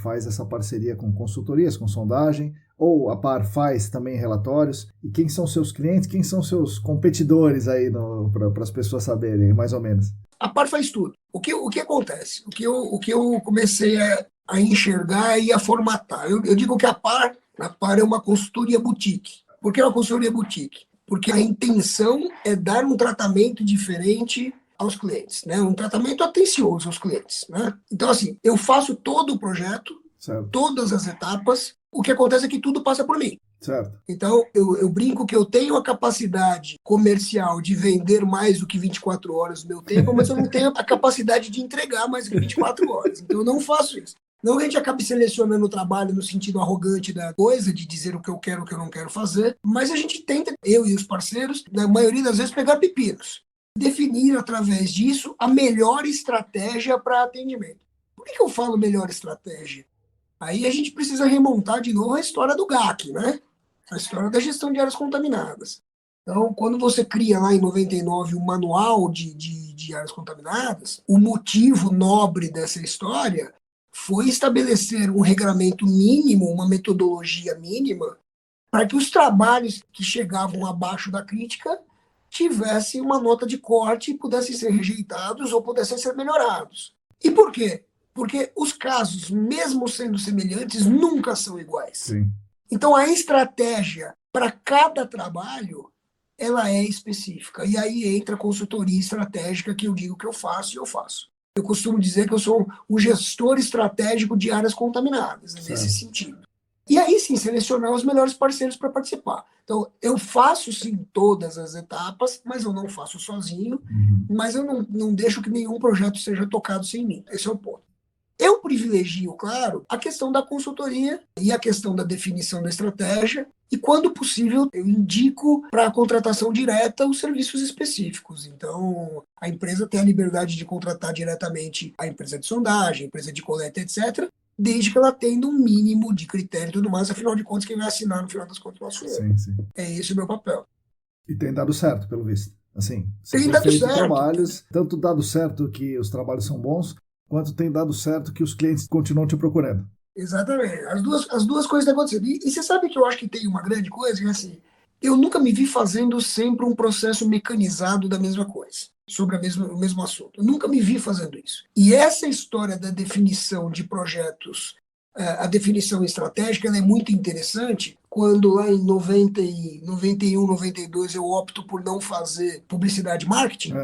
faz essa parceria com consultorias, com sondagem, ou a Par faz também relatórios. E quem são seus clientes, quem são seus competidores aí, para as pessoas saberem, mais ou menos? A Par faz tudo. O que acontece? O que eu comecei a enxergar e a formatar. Eu digo que a Par é uma consultoria boutique. Por que uma consultoria boutique? Porque a intenção é dar um tratamento diferente aos clientes, né? Um tratamento atencioso aos clientes, né? Então, assim, eu faço todo o projeto, todas as etapas, o que acontece é que tudo passa por mim. Certo. Então, eu brinco que eu tenho a capacidade comercial de vender mais do que 24 horas do meu tempo, mas eu não tenho a capacidade de entregar mais do que 24 horas. Então, eu não faço isso. Não que a gente acabe selecionando o trabalho no sentido arrogante da coisa, de dizer o que eu quero, o que eu não quero fazer, mas a gente tenta, eu e os parceiros, na maioria das vezes, pegar pepinos. Definir, através disso, a melhor estratégia para atendimento. Por que eu falo melhor estratégia? Aí a gente precisa remontar de novo a história do GAC, né? A história da gestão de áreas contaminadas. Então, quando você cria lá em 99 um manual de áreas contaminadas, o motivo nobre dessa história foi estabelecer um regramento mínimo, uma metodologia mínima, para que os trabalhos que chegavam abaixo da crítica tivessem uma nota de corte e pudessem ser rejeitados ou pudessem ser melhorados. E por quê? Porque os casos, mesmo sendo semelhantes, nunca são iguais. Sim. Então, a estratégia para cada trabalho, ela é específica. E aí entra a consultoria estratégica, que eu digo que eu faço e eu faço. Eu costumo dizer que eu sou um gestor estratégico de áreas contaminadas, nesse sentido. E aí sim, selecionar os melhores parceiros para participar. Então, eu faço sim todas as etapas, mas eu não faço sozinho, mas eu não deixo que nenhum projeto seja tocado sem mim. Esse é o ponto. Eu privilegio, claro, a questão da consultoria e a questão da definição da estratégia, e, quando possível, eu indico para a contratação direta os serviços específicos. Então, a empresa tem a liberdade de contratar diretamente a empresa de sondagem, a empresa de coleta, etc., desde que ela tenha um mínimo de critério e tudo mais. Afinal de contas, quem vai assinar, no final das contas, não sou eu. Sim, sim. É esse o meu papel. E tem dado certo, pelo visto. Assim, você Tem tem dado feito certo. trabalhos, tanto dado certo que os trabalhos são bons, quanto tem dado certo que os clientes continuam te procurando. Exatamente. As duas coisas estão acontecendo. E você sabe que eu acho que tem uma grande coisa, que é assim, eu nunca me vi fazendo sempre um processo mecanizado da mesma coisa, sobre o mesmo assunto. Eu nunca me vi fazendo isso. E essa história da definição de projetos, a definição estratégica, ela é muito interessante. Quando lá em 91, 92, eu opto por não fazer publicidade e marketing,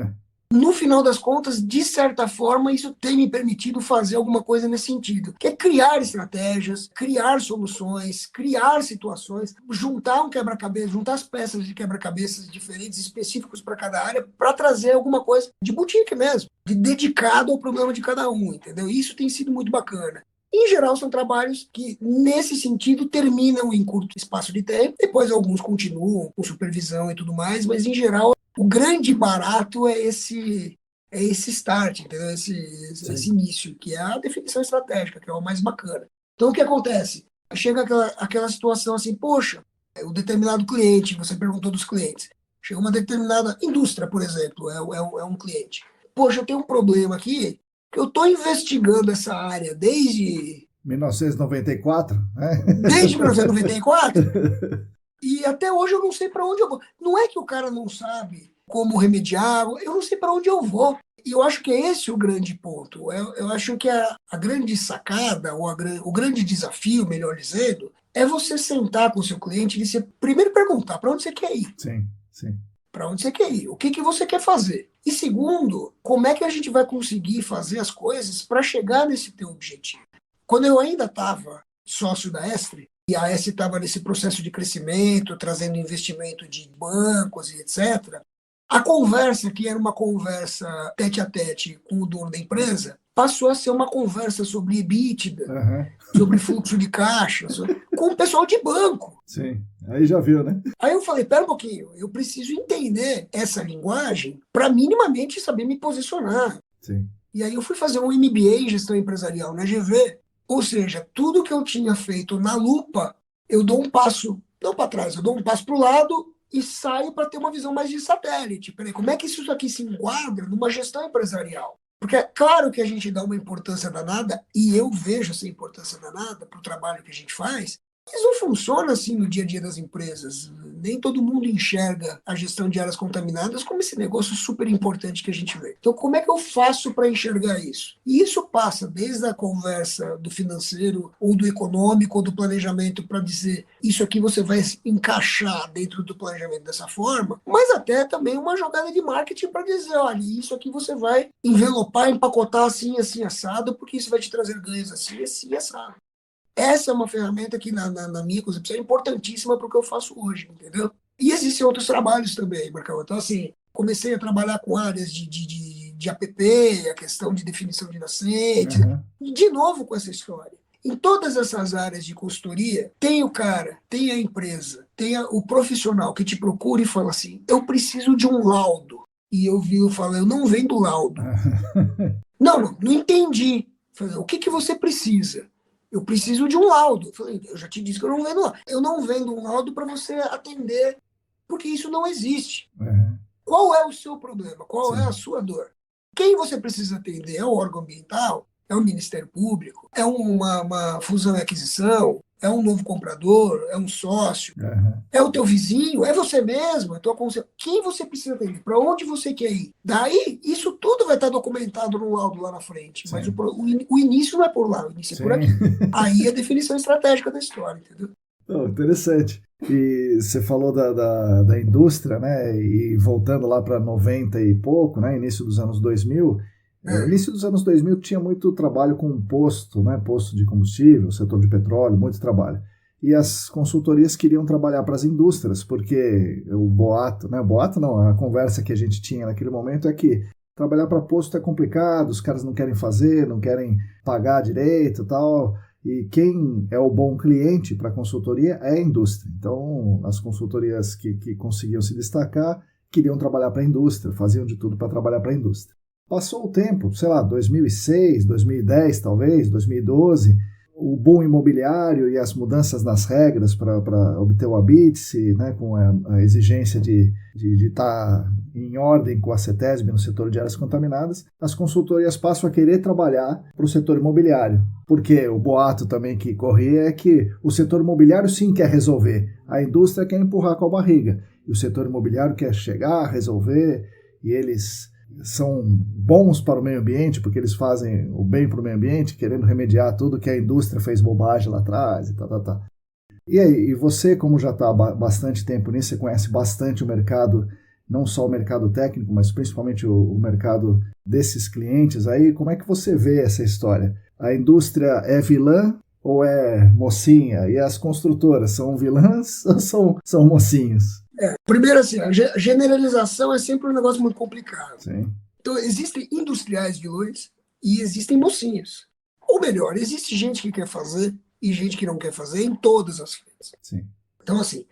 no final das contas, de certa forma, isso tem me permitido fazer alguma coisa nesse sentido, que é criar estratégias, criar soluções, criar situações, juntar um quebra-cabeça, juntar as peças de quebra-cabeças diferentes, específicos para cada área, para trazer alguma coisa de boutique mesmo, de dedicado ao problema de cada um, entendeu? Isso tem sido muito bacana. Em geral, são trabalhos que, nesse sentido, terminam em curto espaço de tempo, depois alguns continuam com supervisão e tudo mais, mas, em geral, o grande barato é esse start, entendeu? Esse início, que é a definição estratégica, que é o mais bacana. Então, o que acontece? Chega aquela situação assim, poxa, o determinado cliente, você perguntou dos clientes, chega uma determinada indústria, por exemplo, é um cliente. Poxa, eu tenho um problema aqui, que eu estou investigando essa área desde... 1994, né? Desde 1994, e até hoje eu não sei para onde eu vou. Não é que o cara não sabe como remediar, eu não sei para onde eu vou. E eu acho que é esse o grande ponto. Eu acho que a grande sacada, ou o grande desafio, melhor dizendo, é você sentar com o seu cliente e você primeiro perguntar para onde você quer ir. Sim, sim. Para onde você quer ir? O que você quer fazer? E segundo, como é que a gente vai conseguir fazer as coisas para chegar nesse teu objetivo? Quando eu ainda estava sócio da Estre, e a Estre estava nesse processo de crescimento, trazendo investimento de bancos e etc., a conversa, que era uma conversa tete a tete com o dono da empresa, passou a ser uma conversa sobre EBITDA, sobre fluxo de caixa, com o pessoal de banco. Sim, aí já viu, né? Aí eu falei, pera um pouquinho, eu preciso entender essa linguagem para minimamente saber me posicionar. Sim. E aí eu fui fazer um MBA em gestão empresarial na GV, ou seja, tudo que eu tinha feito na lupa, eu dou um passo, não para trás, eu dou um passo para o lado e saio para ter uma visão mais de satélite. Peraí, como é que isso aqui se enquadra numa gestão empresarial? Porque é claro que a gente dá uma importância danada, e eu vejo essa importância danada para o trabalho que a gente faz, mas não funciona assim no dia a dia das empresas. Nem todo mundo enxerga a gestão de áreas contaminadas como esse negócio super importante que a gente vê. Então, como é que eu faço para enxergar isso? E isso passa desde a conversa do financeiro, ou do econômico, ou do planejamento, para dizer isso aqui você vai encaixar dentro do planejamento dessa forma, mas até também uma jogada de marketing para dizer, olha, isso aqui você vai envelopar, empacotar assim, assim, assado, porque isso vai te trazer ganhos assim, assim, assado. Essa é uma ferramenta que, na minha concepção, é importantíssima para o que eu faço hoje, entendeu? E existem outros trabalhos também, Marcão. Então, assim, comecei a trabalhar com áreas de app, a questão de definição de nascentes, de novo com essa história. Em todas essas áreas de consultoria, tem o cara, tem a empresa, tem o profissional que te procura e fala assim, eu preciso de um laudo. E eu falo, eu não vendo laudo. Não entendi. Falei, o que você precisa? Eu preciso de um laudo. Falei, eu já te disse que eu não vendo laudo. Eu não vendo um laudo para você atender, porque isso não existe. Qual é o seu problema? Qual é a sua dor? Quem você precisa atender? É o órgão ambiental? É o Ministério Público? É uma fusão e aquisição? É um novo comprador? É um sócio? É o teu vizinho? É você mesmo? Quem você precisa atender? Para onde você quer ir? Daí, isso tudo vai estar documentado no laudo lá na frente. Sim. Mas o início não é por lá, o início é por aqui. Aí é a definição estratégica da história, entendeu? Oh, interessante. E você falou da indústria, né? E voltando lá para 90 e pouco, né? Início dos anos 2000. Início dos anos 2000 tinha muito trabalho com posto, né? Posto de combustível, setor de petróleo, muito trabalho. E as consultorias queriam trabalhar para as indústrias, porque o boato, né? Boato não, a conversa que a gente tinha naquele momento é que trabalhar para posto é complicado, os caras não querem fazer, não querem pagar direito e tal. E quem é o bom cliente para a consultoria é a indústria. Então, as consultorias que conseguiam se destacar queriam trabalhar para a indústria, faziam de tudo para trabalhar para a indústria. Passou o tempo, sei lá, 2006, 2010 talvez, 2012, o boom imobiliário e as mudanças nas regras para obter o ABITSE, né, com a exigência de estar em ordem com a CETESB no setor de áreas contaminadas, as consultorias passam a querer trabalhar para o setor imobiliário. Porque o boato também que corria é que o setor imobiliário sim quer resolver, a indústria quer empurrar com a barriga, e o setor imobiliário quer chegar, resolver, e eles são bons para o meio ambiente, porque eles fazem o bem para o meio ambiente, querendo remediar tudo que a indústria fez bobagem lá atrás e tal. E aí, e você, como já está há bastante tempo nisso, você conhece bastante o mercado, não só o mercado técnico, mas principalmente o mercado desses clientes aí, como é que você vê essa história? A indústria é vilã ou é mocinha? E as construtoras são vilãs ou são mocinhos? Primeiro, assim, a generalização é sempre um negócio muito complicado. Sim. Então, existem industriais vilões e existem mocinhos. Ou melhor, existe gente que quer fazer e gente que não quer fazer em todas as frentes. Sim. Então, assim,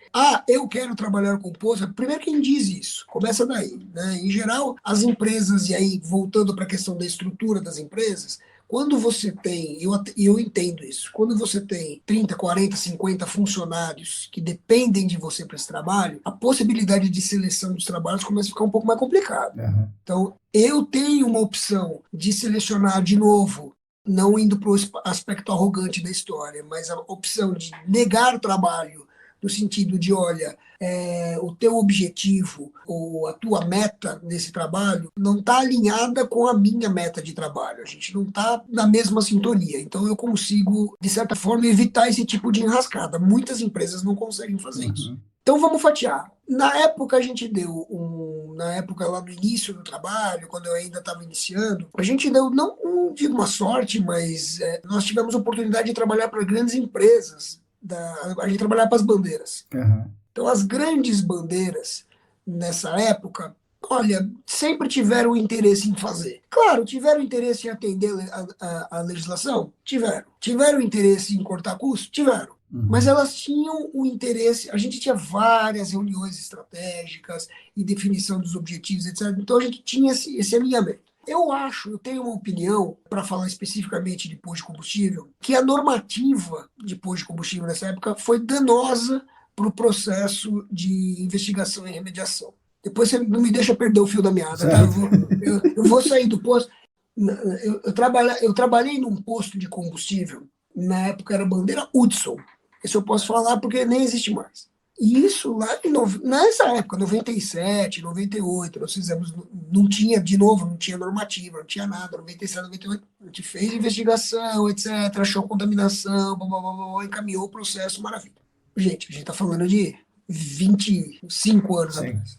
eu quero trabalhar com poço. Primeiro, quem diz isso? Começa daí, né? Em geral, as empresas, e aí, voltando para a questão da estrutura das empresas, quando você tem, eu entendo isso, quando você tem 30, 40, 50 funcionários que dependem de você para esse trabalho, a possibilidade de seleção dos trabalhos começa a ficar um pouco mais complicada. Uhum. Então, eu tenho uma opção de selecionar de novo, não indo para o aspecto arrogante da história, mas a opção de negar o trabalho no sentido de, olha, o teu objetivo ou a tua meta nesse trabalho não está alinhada com a minha meta de trabalho. A gente não está na mesma sintonia. Então, eu consigo, de certa forma, evitar esse tipo de enrascada. Muitas empresas não conseguem fazer isso. Então, vamos fatiar. Na época, a gente deu na época lá do início do trabalho, quando eu ainda estava iniciando, a gente deu, não digo uma sorte, mas nós tivemos a oportunidade de trabalhar para grandes empresas. A gente trabalhava para as bandeiras. Uhum. Então, as grandes bandeiras, nessa época, olha, sempre tiveram interesse em fazer. Claro, tiveram interesse em atender a legislação? Tiveram. Tiveram interesse em cortar custos? Tiveram. Uhum. Mas elas tinham o interesse, a gente tinha várias reuniões estratégicas e definição dos objetivos, etc. Então, a gente tinha esse alinhamento. Eu tenho uma opinião, para falar especificamente de posto de combustível, que a normativa de posto de combustível nessa época foi danosa para o processo de investigação e remediação. Depois você não me deixa perder o fio da meada, tá? Eu vou sair do posto. Eu trabalhei num posto de combustível, na época era a bandeira Hudson. Isso eu posso falar porque nem existe mais. E isso lá nessa época, 97, 98, nós fizemos, não tinha normativa, não tinha nada, 97, 98, a gente fez investigação, etc., achou contaminação, blá, blá, blá, blá, encaminhou o processo, maravilha. Gente, a gente está falando de 25 anos atrás.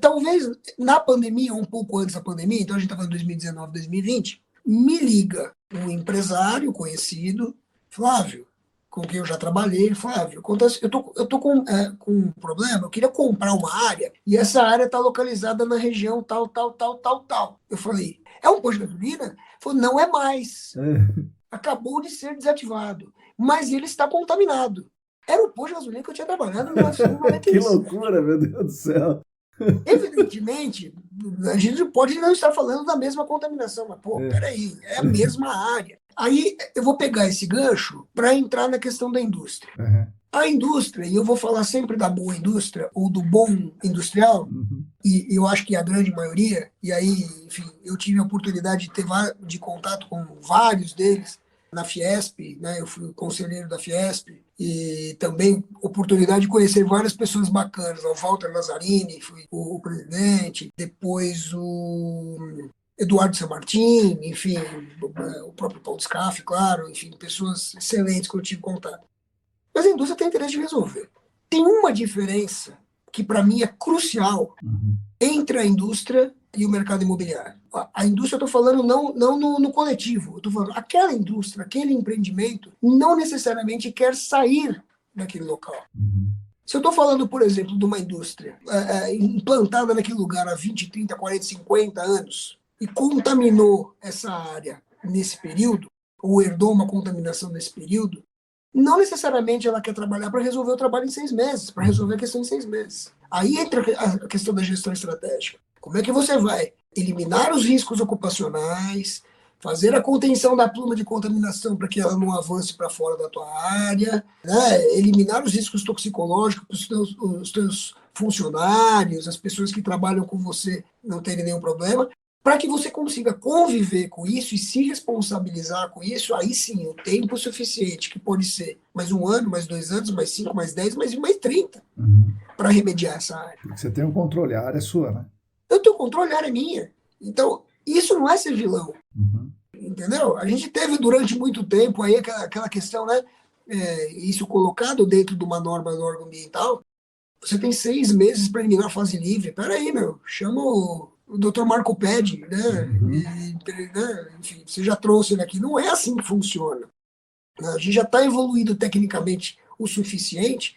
Talvez na pandemia, um pouco antes da pandemia, então a gente está falando de 2019, 2020, me liga um empresário conhecido, Flávio, com quem eu já trabalhei, Flávio, eu tô com um problema, eu queria comprar uma área, e essa área está localizada na região tal. Eu falei, é um posto de gasolina? Ele falou, não é mais. Acabou de ser desativado, mas ele está contaminado. Era o posto de gasolina que eu tinha trabalhado em 1996. Que loucura, meu Deus do céu. Evidentemente, a gente pode não estar falando da mesma contaminação, mas, peraí, é a mesma área. Aí eu vou pegar esse gancho para entrar na questão da indústria. Uhum. A indústria, e eu vou falar sempre da boa indústria, ou do bom industrial, e eu acho que a grande maioria, e aí, enfim, eu tive a oportunidade de ter de contato com vários deles na Fiesp, né? Eu fui conselheiro da Fiesp, e também oportunidade de conhecer várias pessoas bacanas, o Walter Lazzarini, fui o presidente, depois o Eduardo Samartim, enfim, o próprio Paulo Scaff, claro, enfim, pessoas excelentes que eu tive contato. Mas a indústria tem interesse de resolver. Tem uma diferença que, para mim, é crucial entre a indústria e o mercado imobiliário. A indústria, eu estou falando não no coletivo, eu estou falando aquela indústria, aquele empreendimento, não necessariamente quer sair daquele local. Se eu estou falando, por exemplo, de uma indústria implantada naquele lugar há 20, 30, 40, 50 anos e contaminou essa área nesse período, ou herdou uma contaminação nesse período, não necessariamente ela quer trabalhar para resolver o trabalho em 6 meses, para resolver a questão em 6 meses. Aí entra a questão da gestão estratégica. Como é que você vai eliminar os riscos ocupacionais, fazer a contenção da pluma de contaminação para que ela não avance para fora da tua área, né? Eliminar os riscos toxicológicos para os teus funcionários, as pessoas que trabalham com você não terem nenhum problema, para que você consiga conviver com isso e se responsabilizar com isso, aí sim, o tempo suficiente, que pode ser mais 1 ano, mais 2 anos, mais 5, mais 10, mais 30, para remediar essa área. Porque você tem um controle, a área é sua, né? Eu tenho controle, a área é minha. Então, isso não é ser vilão. Entendeu? A gente teve durante muito tempo aí aquela questão, né? Isso colocado dentro de uma norma do órgão ambiental. Você tem 6 meses para eliminar a fase livre. Peraí, chama o Dr. Marco Pedi, né? Enfim, você já trouxe ele aqui. Não é assim que funciona. A gente já está evoluído tecnicamente o suficiente.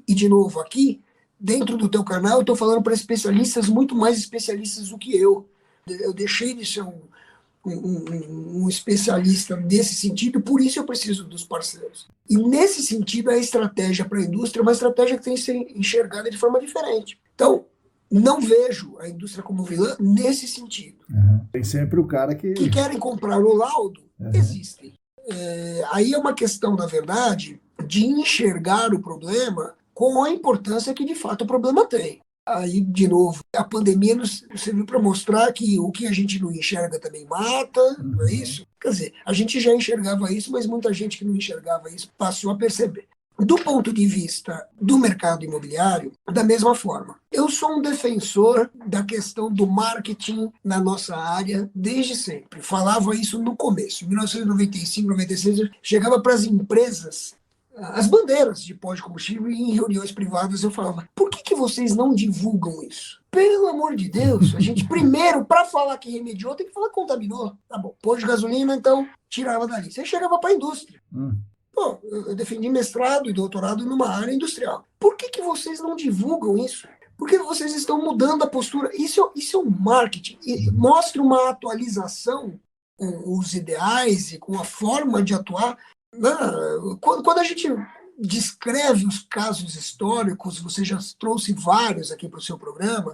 E, de novo, aqui, dentro do teu canal, eu estou falando para especialistas, muito mais especialistas do que eu. Eu deixei de ser um especialista nesse sentido, por isso eu preciso dos parceiros. E nesse sentido, a estratégia para a indústria é uma estratégia que tem que ser enxergada de forma diferente. Então, não vejo a indústria como vilã nesse sentido. Tem sempre o cara que querem comprar o laudo, existem. Aí é uma questão, na verdade, de enxergar o problema com a importância que, de fato, o problema tem. Aí, de novo, a pandemia nos serviu para mostrar que o que a gente não enxerga também mata, não é isso? Quer dizer, a gente já enxergava isso, mas muita gente que não enxergava isso passou a perceber. Do ponto de vista do mercado imobiliário, da mesma forma. Eu sou um defensor da questão do marketing na nossa área desde sempre. Falava isso no começo. Em 1995, 96, eu chegava para as empresas, as bandeiras de pós de combustível, e em reuniões privadas eu falava, por que vocês não divulgam isso? Pelo amor de Deus, a gente primeiro, para falar que remediou, tem que falar que contaminou. Tá bom, pós de gasolina, então, tirava dali. Você chegava para a indústria. Pô, eu defendi mestrado e doutorado numa área industrial. Por que vocês não divulgam isso? Por que vocês estão mudando a postura? Isso é um marketing. Mostra uma atualização com os ideais e com a forma de atuar. Quando a gente descreve os casos históricos, você já trouxe vários aqui para o seu programa,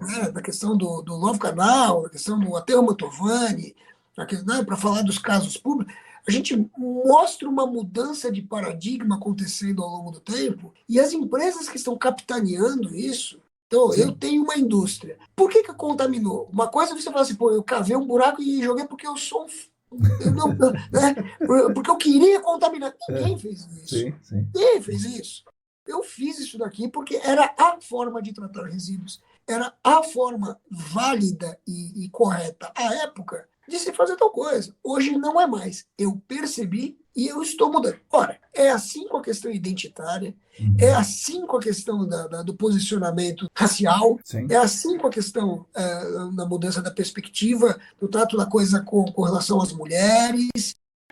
né, da questão do Love Canal, da questão do Aterro Mantovani, né, para falar dos casos públicos, a gente mostra uma mudança de paradigma acontecendo ao longo do tempo, e as empresas que estão capitaneando isso. Então, eu tenho uma indústria. Por que contaminou? Uma coisa é você falar assim, pô, eu cavei um buraco e joguei porque eu sou né? Porque eu queria contaminar. Ninguém fez isso. Ninguém fez isso. Eu fiz isso daqui porque era a forma de tratar resíduos. Era a forma válida e correta à época de se fazer tal coisa. Hoje não é mais. Eu percebi e eu estou mudando. Ora, é assim com a questão identitária, é assim com a questão do posicionamento racial, é assim com a questão da mudança da perspectiva, do trato da coisa com relação às mulheres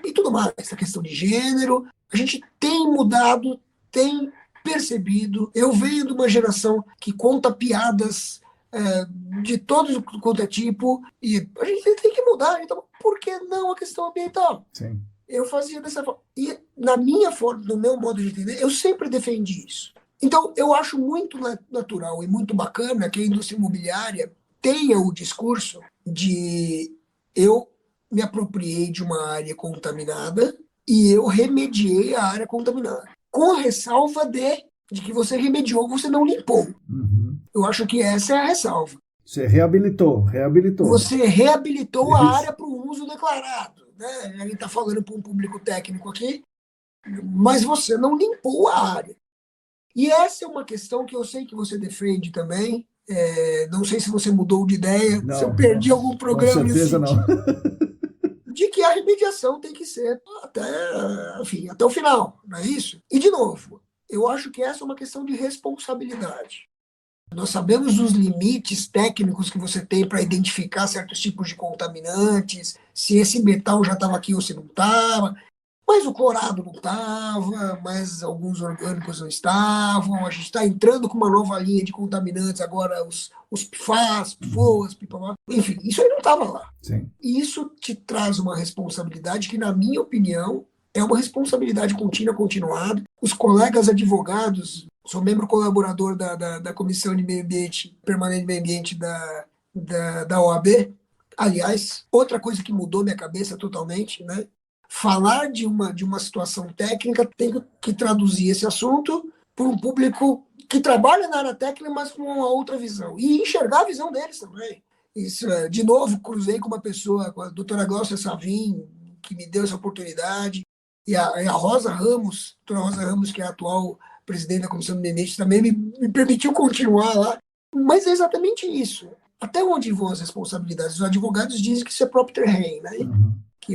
e tudo mais, a questão de gênero. A gente tem mudado, tem percebido. Eu venho de uma geração que conta piadas de todo quanto é tipo, e a gente tem que mudar. Então, por que não a questão ambiental? Eu fazia dessa forma. E na minha forma, no meu modo de entender, eu sempre defendi isso. Então, eu acho muito natural e muito bacana que a indústria imobiliária tenha o discurso de eu me apropriei de uma área contaminada e eu remediei a área contaminada. Com a ressalva de que você remediou, você não limpou. Eu acho que essa é a ressalva. Você reabilitou. Você reabilitou a área para o uso declarado. Né? A gente está falando para um público técnico aqui, mas você não limpou a área. E essa é uma questão que eu sei que você defende também. Não sei se você mudou de ideia, se eu perdi algum programa. Com certeza não. De que a remediação tem que ser até o final, não é isso? E, de novo, eu acho que essa é uma questão de responsabilidade. Nós sabemos os limites técnicos que você tem para identificar certos tipos de contaminantes, se esse metal já estava aqui ou se não estava. Mas o clorado não estava, mas alguns orgânicos não estavam. A gente está entrando com uma nova linha de contaminantes agora, os PFAS, PFOAs, PIPAMA. Enfim, isso aí não estava lá. Sim. E isso te traz uma responsabilidade que, na minha opinião, é uma responsabilidade contínua, continuada. Os colegas advogados, sou membro colaborador da Comissão de Meio Ambiente, Permanente de Meio Ambiente da OAB. Aliás, outra coisa que mudou minha cabeça totalmente, né? Falar de uma situação técnica tem que traduzir esse assunto para um público que trabalha na área técnica, mas com uma outra visão. E enxergar a visão deles também. Isso, de novo, cruzei com uma pessoa, com a doutora Glaucia Savim, que me deu essa oportunidade, e a Rosa Ramos, a doutora Rosa Ramos, que é a atual presidente da Comissão do Meio Ambiente, também me permitiu continuar lá. Mas é exatamente isso. Até onde vão as responsabilidades? Os advogados dizem que isso é próprio terreno, né? Que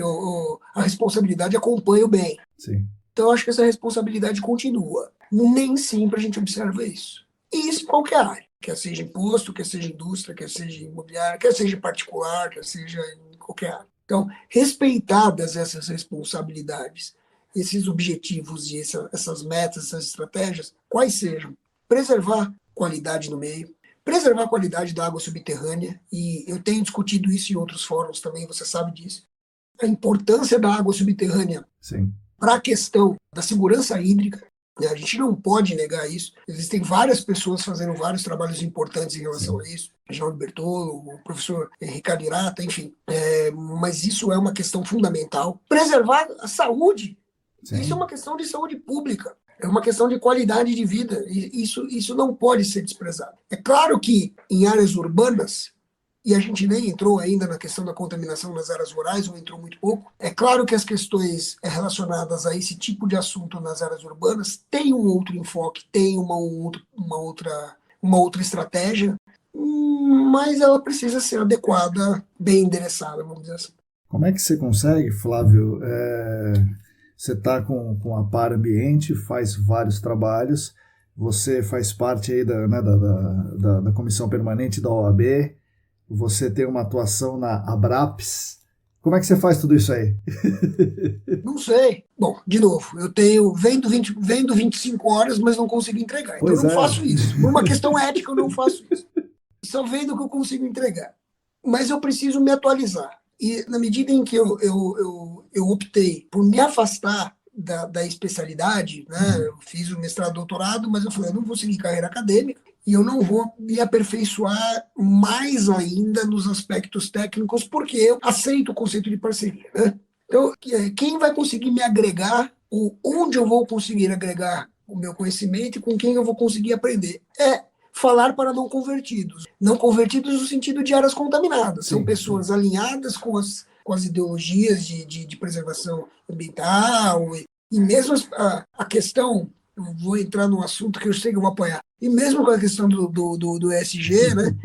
a responsabilidade acompanha o bem. Sim. Então, eu acho que essa responsabilidade continua. Nem sempre a gente observa isso. E isso em qualquer área. Quer seja imposto, quer seja indústria, quer seja imobiliária, quer seja particular, quer seja em qualquer área. Então, respeitadas essas responsabilidades, esses objetivos e essas metas, essas estratégias, quais sejam? Preservar qualidade no meio, preservar a qualidade da água subterrânea, e eu tenho discutido isso em outros fóruns também, você sabe disso. A importância da água subterrânea para a questão da segurança hídrica, né? A gente não pode negar isso. Existem várias pessoas fazendo vários trabalhos importantes em relação a isso. João Bertolo, o professor Ricardo Irata, enfim. Mas isso é uma questão fundamental. Preservar a saúde. Isso é uma questão de saúde pública. É uma questão de qualidade de vida. E isso não pode ser desprezado. É claro que em áreas urbanas, e a gente nem entrou ainda na questão da contaminação nas áreas rurais, ou entrou muito pouco. É claro que as questões relacionadas a esse tipo de assunto nas áreas urbanas têm um outro enfoque, têm uma outra estratégia, mas ela precisa ser adequada, bem endereçada, vamos dizer assim. Como é que você consegue, Flávio? Você está com a Par Ambiente, faz vários trabalhos, você faz parte aí da Comissão Permanente da OAB, você tem uma atuação na Abraps. Como é que você faz tudo isso aí? Não sei. Bom, de novo, eu vendo 25 horas, mas não consigo entregar. Então eu não faço isso. Por uma questão ética, eu não faço isso. Só vendo o que eu consigo entregar. Mas eu preciso me atualizar. E na medida em que eu optei por me afastar da especialidade, né? Eu fiz o mestrado, doutorado, mas eu falei, eu não vou seguir carreira acadêmica, e eu não vou me aperfeiçoar mais ainda nos aspectos técnicos, porque eu aceito o conceito de parceria, né? Então, quem vai conseguir me agregar, ou onde eu vou conseguir agregar o meu conhecimento e com quem eu vou conseguir aprender, é falar para não convertidos. Não convertidos no sentido de áreas contaminadas. São pessoas alinhadas com as ideologias de preservação ambiental, e mesmo a questão, eu vou entrar num assunto que eu sei que eu vou apoiar, e mesmo com a questão do ESG, né?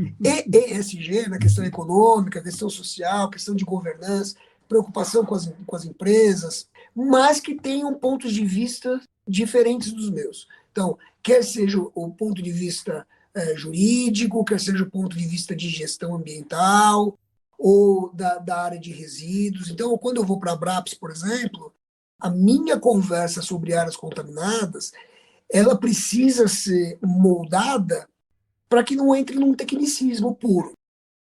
ESG, na questão econômica, questão social, questão de governança, preocupação com as empresas, mas que tenham pontos de vista diferentes dos meus. Então, quer seja o ponto de vista jurídico, quer seja o ponto de vista de gestão ambiental, ou da área de resíduos. Então, quando eu vou para a Abraps, por exemplo, a minha conversa sobre áreas contaminadas, ela precisa ser moldada para que não entre num tecnicismo puro.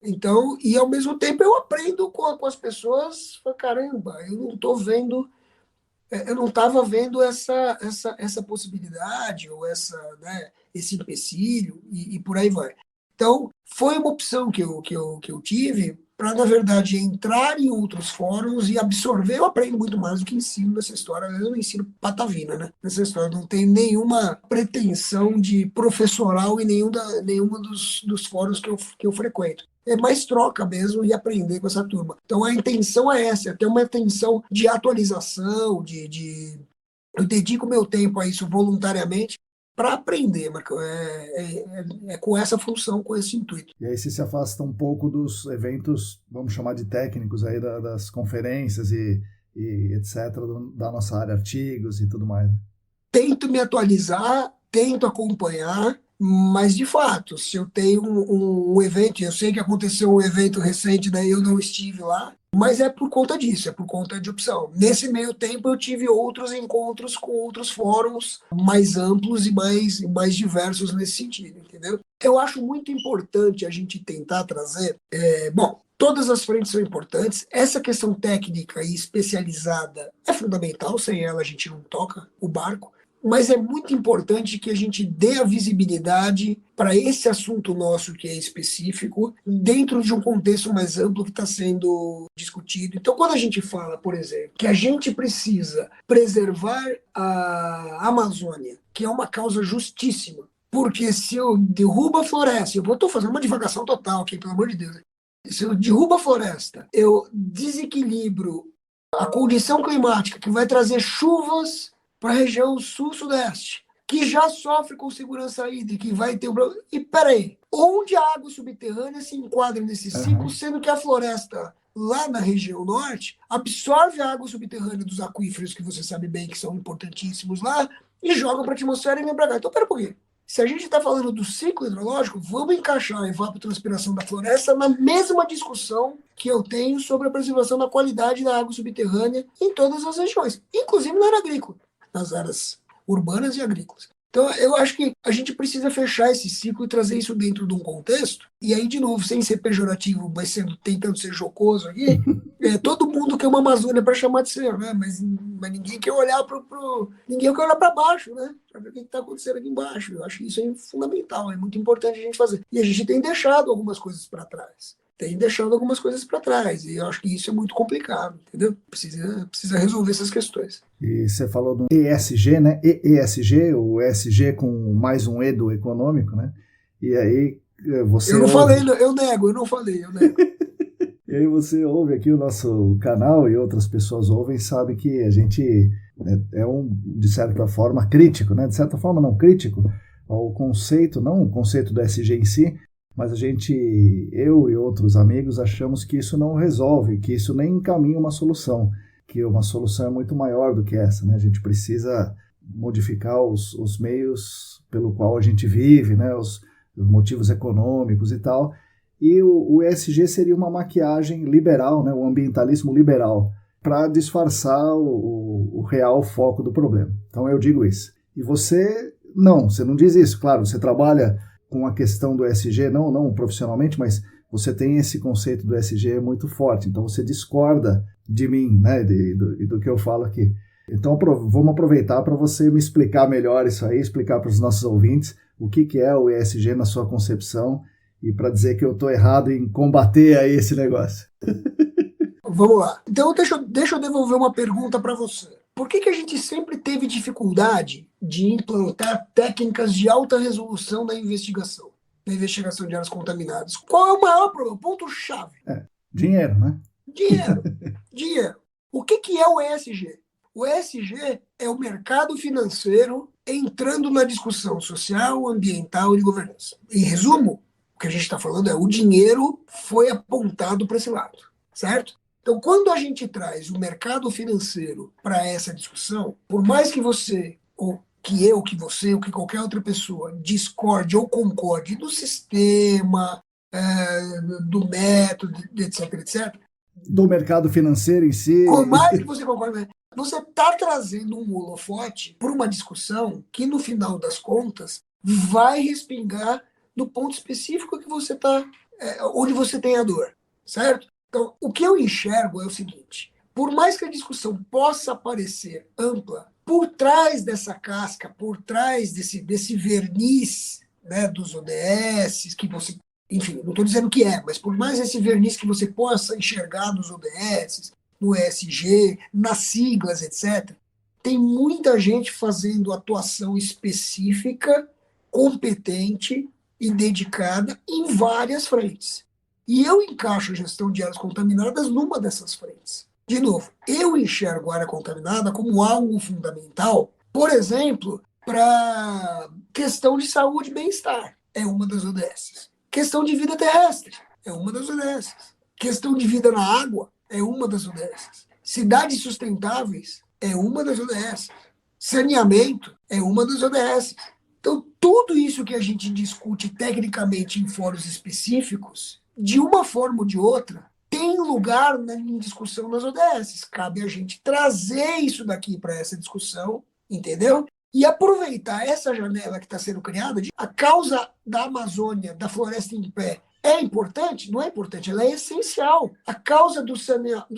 Então, e ao mesmo tempo eu aprendo com as pessoas, caramba, eu não estou vendo, eu não estava vendo essa possibilidade, ou esse empecilho, e por aí vai. Então, foi uma opção que eu tive para, na verdade, entrar em outros fóruns e absorver. Eu aprendo muito mais do que ensino nessa história. Eu não ensino patavina, né? Nessa história. Não tenho nenhuma pretensão de professoral em nenhuma dos fóruns que eu frequento. É mais troca mesmo e aprender com essa turma. Então, a intenção é essa, é ter uma intenção de atualização, eu dedico meu tempo a isso voluntariamente, para aprender, Marcão. É com essa função, com esse intuito. E aí você se afasta um pouco dos eventos, vamos chamar de técnicos, aí das conferências e etc., da nossa área, artigos e tudo mais. Tento me atualizar, tento acompanhar, mas, de fato, se eu tenho um evento, eu sei que aconteceu um evento recente, daí eu não estive lá, Mas é por conta disso, é por conta de opção. Nesse meio tempo eu tive outros encontros com outros fóruns mais amplos e mais diversos nesse sentido, entendeu? Eu acho muito importante a gente tentar trazer, bom, todas as frentes são importantes, essa questão técnica e especializada é fundamental, sem ela a gente não toca o barco, mas é muito importante que a gente dê a visibilidade para esse assunto nosso que é específico, dentro de um contexto mais amplo que está sendo discutido. Então, quando a gente fala, por exemplo, que a gente precisa preservar a Amazônia, que é uma causa justíssima, porque se eu derrubo a floresta, eu estou fazendo uma divagação total aqui, pelo amor de Deus, se eu derrubo a floresta, eu desequilibro a condição climática que vai trazer chuvas para a região sul-sudeste, que já sofre com segurança hídrica e vai ter um problema. E peraí, onde a água subterrânea se enquadra nesse ciclo, sendo que a floresta lá na região norte absorve a água subterrânea dos aquíferos, que você sabe bem que são importantíssimos lá, e joga para a atmosfera e vem para cá. Então, pera um pouquinho. Se a gente está falando do ciclo hidrológico, vamos encaixar a evapotranspiração da floresta na mesma discussão que eu tenho sobre a preservação da qualidade da água subterrânea em todas as regiões, inclusive na área agrícola, nas áreas urbanas e agrícolas. Então, eu acho que a gente precisa fechar esse ciclo e trazer isso dentro de um contexto, e aí, de novo, sem ser pejorativo, mas tentando ser jocoso aqui, todo mundo quer uma Amazônia para chamar de ser, né? Mas ninguém quer olhar ninguém quer olhar para baixo, né? Para ver o que está acontecendo aqui embaixo. Eu acho que isso é fundamental, é muito importante a gente fazer. E a gente tem deixado algumas coisas para trás. E eu acho que isso é muito complicado, entendeu? Precisa resolver essas questões. E você falou do ESG, né? ESG, o ESG com mais um E do econômico, né? E aí você... Eu não falei, eu nego. E aí você ouve aqui o nosso canal e outras pessoas ouvem e sabe que a gente de certa forma, crítico, né? De certa forma, não crítico ao conceito, não o conceito do ESG em si, mas eu e outros amigos achamos que isso não resolve, que isso nem encaminha uma solução, que uma solução é muito maior do que essa, né? A gente precisa modificar os meios pelo qual a gente vive, né? Os motivos econômicos e tal, e o ESG seria uma maquiagem liberal, né? O ambientalismo liberal, para disfarçar o real foco do problema. Então eu digo isso. E você não diz isso, claro, você trabalha com a questão do ESG, não profissionalmente, mas você tem esse conceito do ESG muito forte, então você discorda de mim, né, do que eu falo aqui. Então vamos aproveitar para você me explicar melhor isso aí, explicar para os nossos ouvintes o que é o ESG na sua concepção e para dizer que eu estou errado em combater aí esse negócio. Vamos lá. Então deixa eu devolver uma pergunta para você. Por que a gente sempre teve dificuldade de implantar técnicas de alta resolução na investigação de áreas contaminadas? Qual é o maior problema? O ponto-chave? Dinheiro, né? Dinheiro. O que é o ESG? O ESG é o mercado financeiro entrando na discussão social, ambiental e de governança. Em resumo, o que a gente está falando é o dinheiro foi apontado para esse lado, certo? Então, quando a gente traz o mercado financeiro para essa discussão, por mais que você, ou que eu, que você, ou que qualquer outra pessoa discorde ou concorde do sistema, do método, etc., etc., do mercado financeiro em si... Por mais que você concorde, você está trazendo um holofote para uma discussão que, no final das contas, vai respingar no ponto específico que você está, onde você tem a dor, certo? Então, o que eu enxergo é o seguinte: por mais que a discussão possa parecer ampla, por trás dessa casca, por trás desse verniz, né, dos ODS, que você, enfim, não estou dizendo que mas por mais esse verniz que você possa enxergar nos ODS, no ESG, nas siglas, etc., tem muita gente fazendo atuação específica, competente e dedicada em várias frentes. E eu encaixo a gestão de áreas contaminadas numa dessas frentes. De novo, eu enxergo a área contaminada como algo fundamental, por exemplo, para questão de saúde e bem-estar, é uma das ODS. Questão de vida terrestre, é uma das ODS. Questão de vida na água, é uma das ODS. Cidades sustentáveis, é uma das ODS. Saneamento, é uma das ODS. Então, tudo isso que a gente discute tecnicamente em fóruns específicos, de uma forma ou de outra, tem lugar em discussão nas ODS. Cabe a gente trazer isso daqui para essa discussão, entendeu? E aproveitar essa janela que está sendo criada. A causa da Amazônia, da floresta em pé, é importante? Não é importante, ela é essencial. A causa do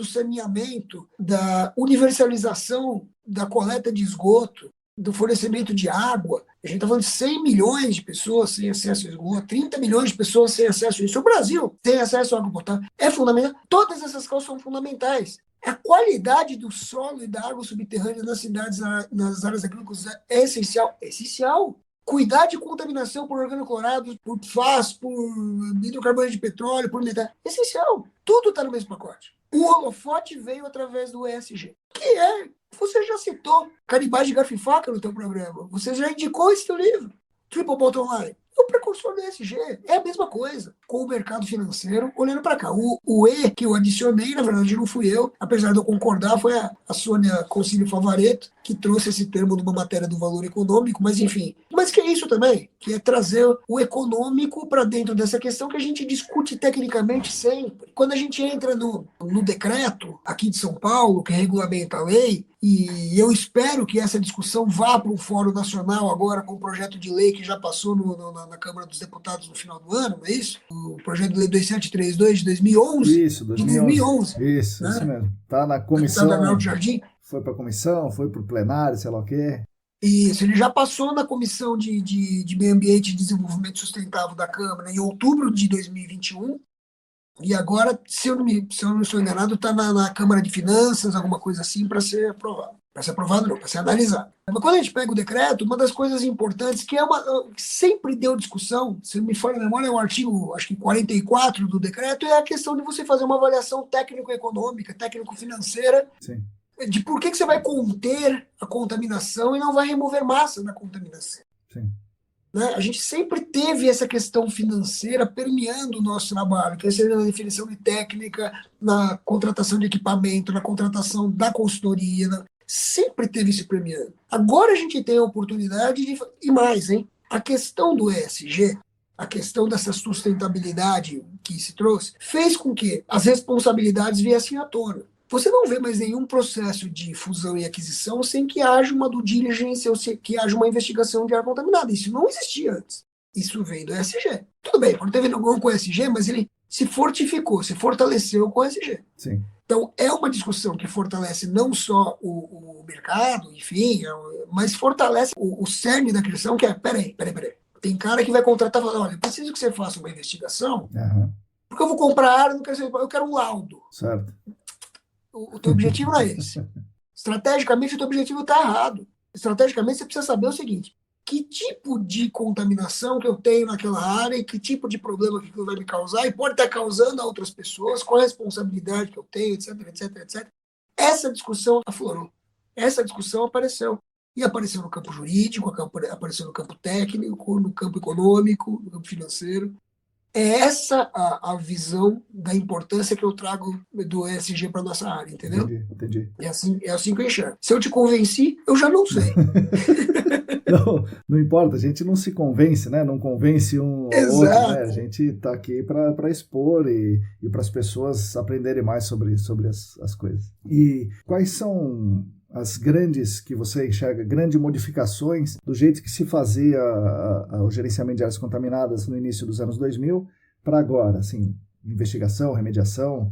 saneamento, da universalização da coleta de esgoto, do fornecimento de água. A gente está falando de 100 milhões de pessoas sem acesso a esgoto, 30 milhões de pessoas sem acesso a isso. O Brasil tem acesso à água potável. É fundamental. Todas essas causas são fundamentais. A qualidade do solo e da água subterrânea nas cidades, nas áreas agrícolas é essencial. É essencial. Cuidar de contaminação por organoclorados, por PFAS, por hidrocarbonetos de petróleo, por metano. É essencial. Tudo está no mesmo pacote. O holofote veio através do ESG, que é, você já citou, Canibais de Garfo e Faca no teu programa. Você já indicou esse teu livro, Triple Bottom Line. É o precursor do ESG. É a mesma coisa, com o mercado financeiro olhando para cá. O E que eu adicionei, na verdade, não fui eu, apesar de eu concordar, foi a Sônia Concílio Favaretto, que trouxe esse termo numa matéria do valor econômico, mas enfim. Mas que é isso também, que é trazer o econômico para dentro dessa questão que a gente discute tecnicamente sempre. Quando a gente entra no decreto aqui de São Paulo, que regulamenta a lei, e eu espero que essa discussão vá para o Fórum Nacional agora com o projeto de lei que já passou na Câmara dos Deputados no final do ano, não é isso? O projeto de lei 2732 de 2011. Isso, 2011. Isso, né? Isso mesmo. Está na comissão. Arnaldo Jardim. Foi para a comissão, foi para o plenário, sei lá o quê. Isso, ele já passou na Comissão de Meio Ambiente e Desenvolvimento Sustentável da Câmara em outubro de 2021. E agora, se eu não estou enganado, está na Câmara de Finanças, alguma coisa assim, para ser aprovado. Para ser aprovado não, para ser analisado. Mas quando a gente pega o decreto, uma das coisas importantes, que sempre deu discussão, se não me falha a memória, é o artigo, acho que 44 do decreto, é a questão de você fazer uma avaliação técnico-econômica, técnico-financeira, Sim. de por que você vai conter a contaminação e não vai remover massa da contaminação. Sim. Né? A gente sempre teve essa questão financeira permeando o nosso trabalho, quer seja na definição de técnica, na contratação de equipamento, na contratação da consultoria, sempre teve isso permeando. Agora a gente tem a oportunidade de... E mais, hein? A questão do ESG, a questão dessa sustentabilidade que se trouxe, fez com que as responsabilidades viessem à tona. Você não vê mais nenhum processo de fusão e aquisição sem que haja uma due diligence ou que haja uma investigação de área contaminada. Isso não existia antes. Isso veio do ESG. Tudo bem, pode ter vindo algum com o ESG, mas ele se fortificou, se fortaleceu com o ESG. Sim. Então, é uma discussão que fortalece não só o mercado, enfim, mas fortalece o cerne da questão, que é, peraí. Tem cara que vai contratar e falar, olha, eu preciso que você faça uma investigação, porque eu vou comprar área, eu quero um laudo. Certo. O teu objetivo não é esse. Estrategicamente, o teu objetivo está errado. Estrategicamente, você precisa saber o seguinte: que tipo de contaminação que eu tenho naquela área e que tipo de problema que aquilo vai me causar e pode estar causando a outras pessoas, qual a responsabilidade que eu tenho, etc. Essa discussão aflorou. Essa discussão apareceu. E apareceu no campo jurídico, apareceu no campo técnico, no campo econômico, no campo financeiro. É essa a visão da importância que eu trago do ESG para a nossa área, entendeu? Entendi. É assim que eu enxergo. Se eu te convenci, eu já não sei. Não importa, a gente não se convence, né? Não convence um ao outro, né? A gente está aqui para expor e para as pessoas aprenderem mais sobre as coisas. E quais são as grandes, que você enxerga, grandes modificações do jeito que se fazia o gerenciamento de áreas contaminadas no início dos anos 2000 para agora, assim, investigação, remediação,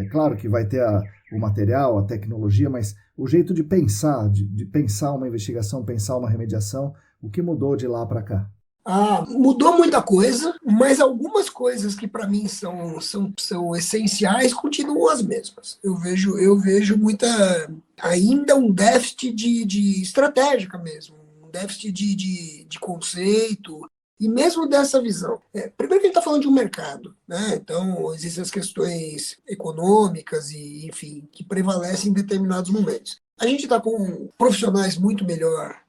claro que vai ter o material, a tecnologia, mas o jeito de pensar, de pensar uma investigação, pensar uma remediação, o que mudou de lá para cá? Mudou muita coisa, mas algumas coisas que para mim são essenciais continuam as mesmas. Eu vejo ainda um déficit de estratégica mesmo, um déficit de conceito e mesmo dessa visão. Primeiro que a gente está falando de um mercado, né? Então existem as questões econômicas e, enfim, que prevalecem em determinados momentos. A gente está com profissionais muito melhor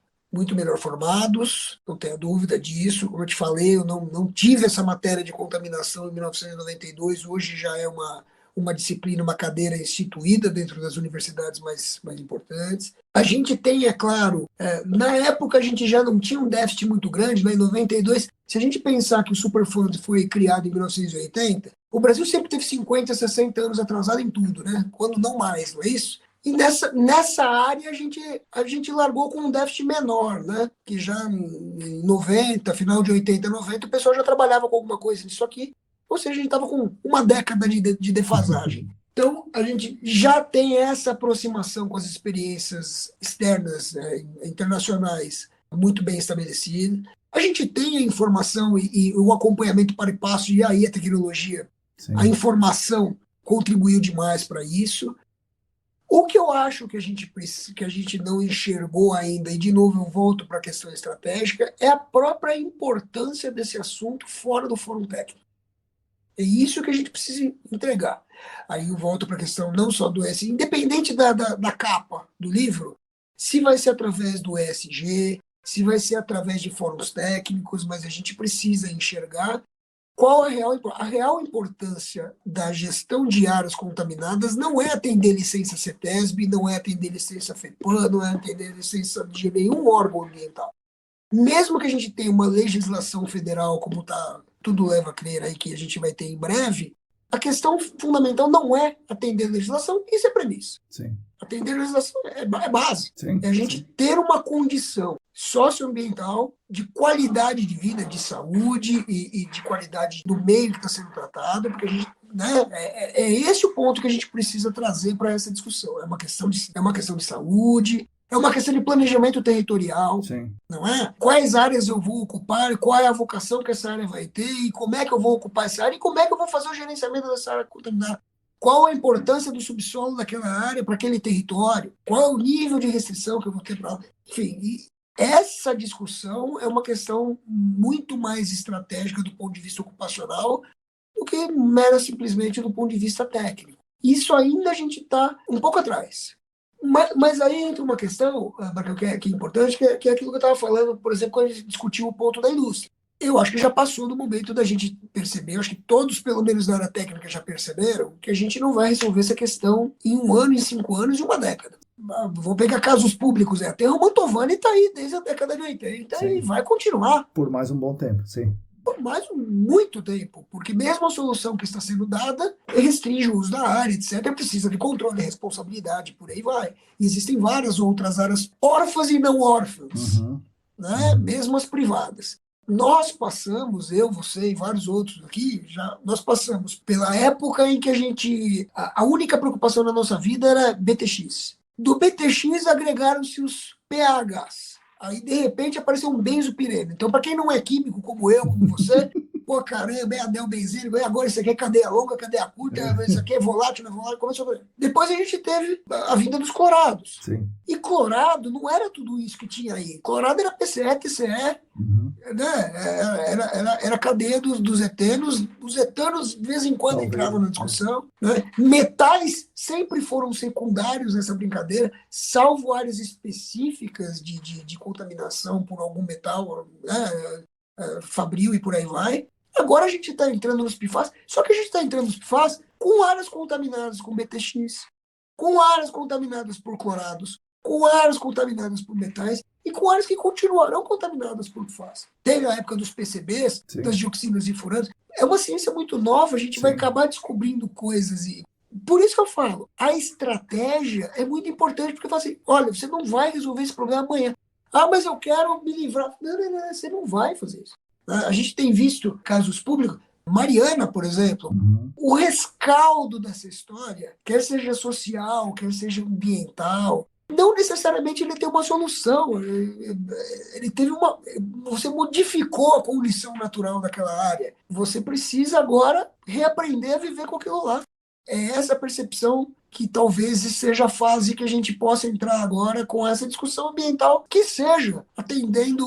formados, não tenho dúvida disso. Como eu te falei, eu não tive essa matéria de contaminação em 1992, hoje já é uma disciplina, uma cadeira instituída dentro das universidades mais importantes. A gente tem, é claro, na época a gente já não tinha um déficit muito grande, né? Em 92, se a gente pensar que o Superfund foi criado em 1980, O Brasil sempre teve 50, 60 anos atrasado em tudo, né? Quando não mais, não é isso? E nessa área a gente largou com um déficit menor, né? Que já em 90, final de 80, 90, o pessoal já trabalhava com alguma coisa disso aqui. Ou seja, a gente estava com uma década de defasagem. Então, a gente já tem essa aproximação com as experiências externas, internacionais, muito bem estabelecida. A gente tem a informação e o acompanhamento para e passo, e aí a tecnologia, Sim. a informação contribuiu demais para isso. O que eu acho que a gente não enxergou ainda, e de novo eu volto para a questão estratégica, é a própria importância desse assunto fora do fórum técnico. É isso que a gente precisa entregar. Aí eu volto para a questão não só do ESG, independente da capa do livro, se vai ser através do ESG, se vai ser através de fóruns técnicos, mas a gente precisa enxergar qual a real importância da gestão de áreas contaminadas. Não é atender licença CETESB, não é atender licença FEPAM, não é atender licença de nenhum órgão ambiental. Mesmo que a gente tenha uma legislação federal, como tudo leva a crer aí que a gente vai ter em breve, a questão fundamental não é atender a legislação, isso é premissa. Sim. Atender a legislação é base. Sim, é a gente ter uma condição socioambiental de qualidade de vida, de saúde e de qualidade do meio que está sendo tratado, porque a gente, né, é esse o ponto que a gente precisa trazer para essa discussão. É uma questão de saúde, é uma questão de planejamento territorial, sim. Não é? Quais áreas eu vou ocupar, qual é a vocação que essa área vai ter, e como é que eu vou ocupar essa área, e como é que eu vou fazer o gerenciamento dessa área contaminada. Qual a importância do subsolo daquela área para aquele território? Qual é o nível de restrição que eu vou ter para lá? Enfim, essa discussão é uma questão muito mais estratégica do ponto de vista ocupacional do que mera simplesmente do ponto de vista técnico. Isso ainda a gente está um pouco atrás. Mas aí entra uma questão, que é importante, que é aquilo que eu estava falando, por exemplo, quando a gente discutiu o ponto da indústria. Eu acho que já passou do momento da gente perceber, eu acho que todos, pelo menos na área técnica, já perceberam que a gente não vai resolver essa questão em 1 ano, em 5 anos, em uma década. Vou pegar casos públicos, até o Mantovani está aí desde a década de 80 Sim. E vai continuar. Por mais um bom tempo, sim. Por mais muito tempo, porque mesmo a solução que está sendo dada restringe o uso da área, etc. Precisa de controle, responsabilidade, por aí vai. Existem várias outras áreas órfãs e não órfãs, né? Mesmo as privadas. Nós passamos, eu, você e vários outros aqui, nós passamos pela época em que a única preocupação na nossa vida era BTX. Do BTX agregaram-se os PAHs. Aí, de repente, apareceu um benzopireno. Então, para quem não é químico, como eu, como você, pô, caramba, é anel benzínico, agora isso aqui é cadeia longa, cadeia curta, isso aqui é volátil, não é volátil, começou a ver. Depois a gente teve a vinda dos clorados. Sim. E clorado não era tudo isso que tinha aí. Clorado era PCE, TCE, né? Era a cadeia dos etanos. Os etanos, de vez em quando, entravam na discussão. Né? Metais sempre foram secundários nessa brincadeira, salvo áreas específicas de contaminação por algum metal, né? Fabril e por aí vai. Agora a gente está entrando nos PFAS, só que a gente está entrando nos PFAS com áreas contaminadas com BTX, com áreas contaminadas por clorados, com áreas contaminadas por metais e com áreas que continuarão contaminadas por PFAS. Teve a época dos PCBs, Sim. das dioxinas e furanos. É uma ciência muito nova, a gente Sim. vai acabar descobrindo coisas. E por isso que eu falo, a estratégia é muito importante, porque eu falo assim, olha, você não vai resolver esse problema amanhã. Ah, mas eu quero me livrar. Não, você não vai fazer isso. A gente tem visto casos públicos, Mariana, por exemplo, o rescaldo dessa história, quer seja social, quer seja ambiental, não necessariamente ele tem uma solução. Ele teve você modificou a condição natural daquela área. Você precisa agora reaprender a viver com aquilo lá. É essa percepção que talvez seja a fase que a gente possa entrar agora com essa discussão ambiental, que seja atendendo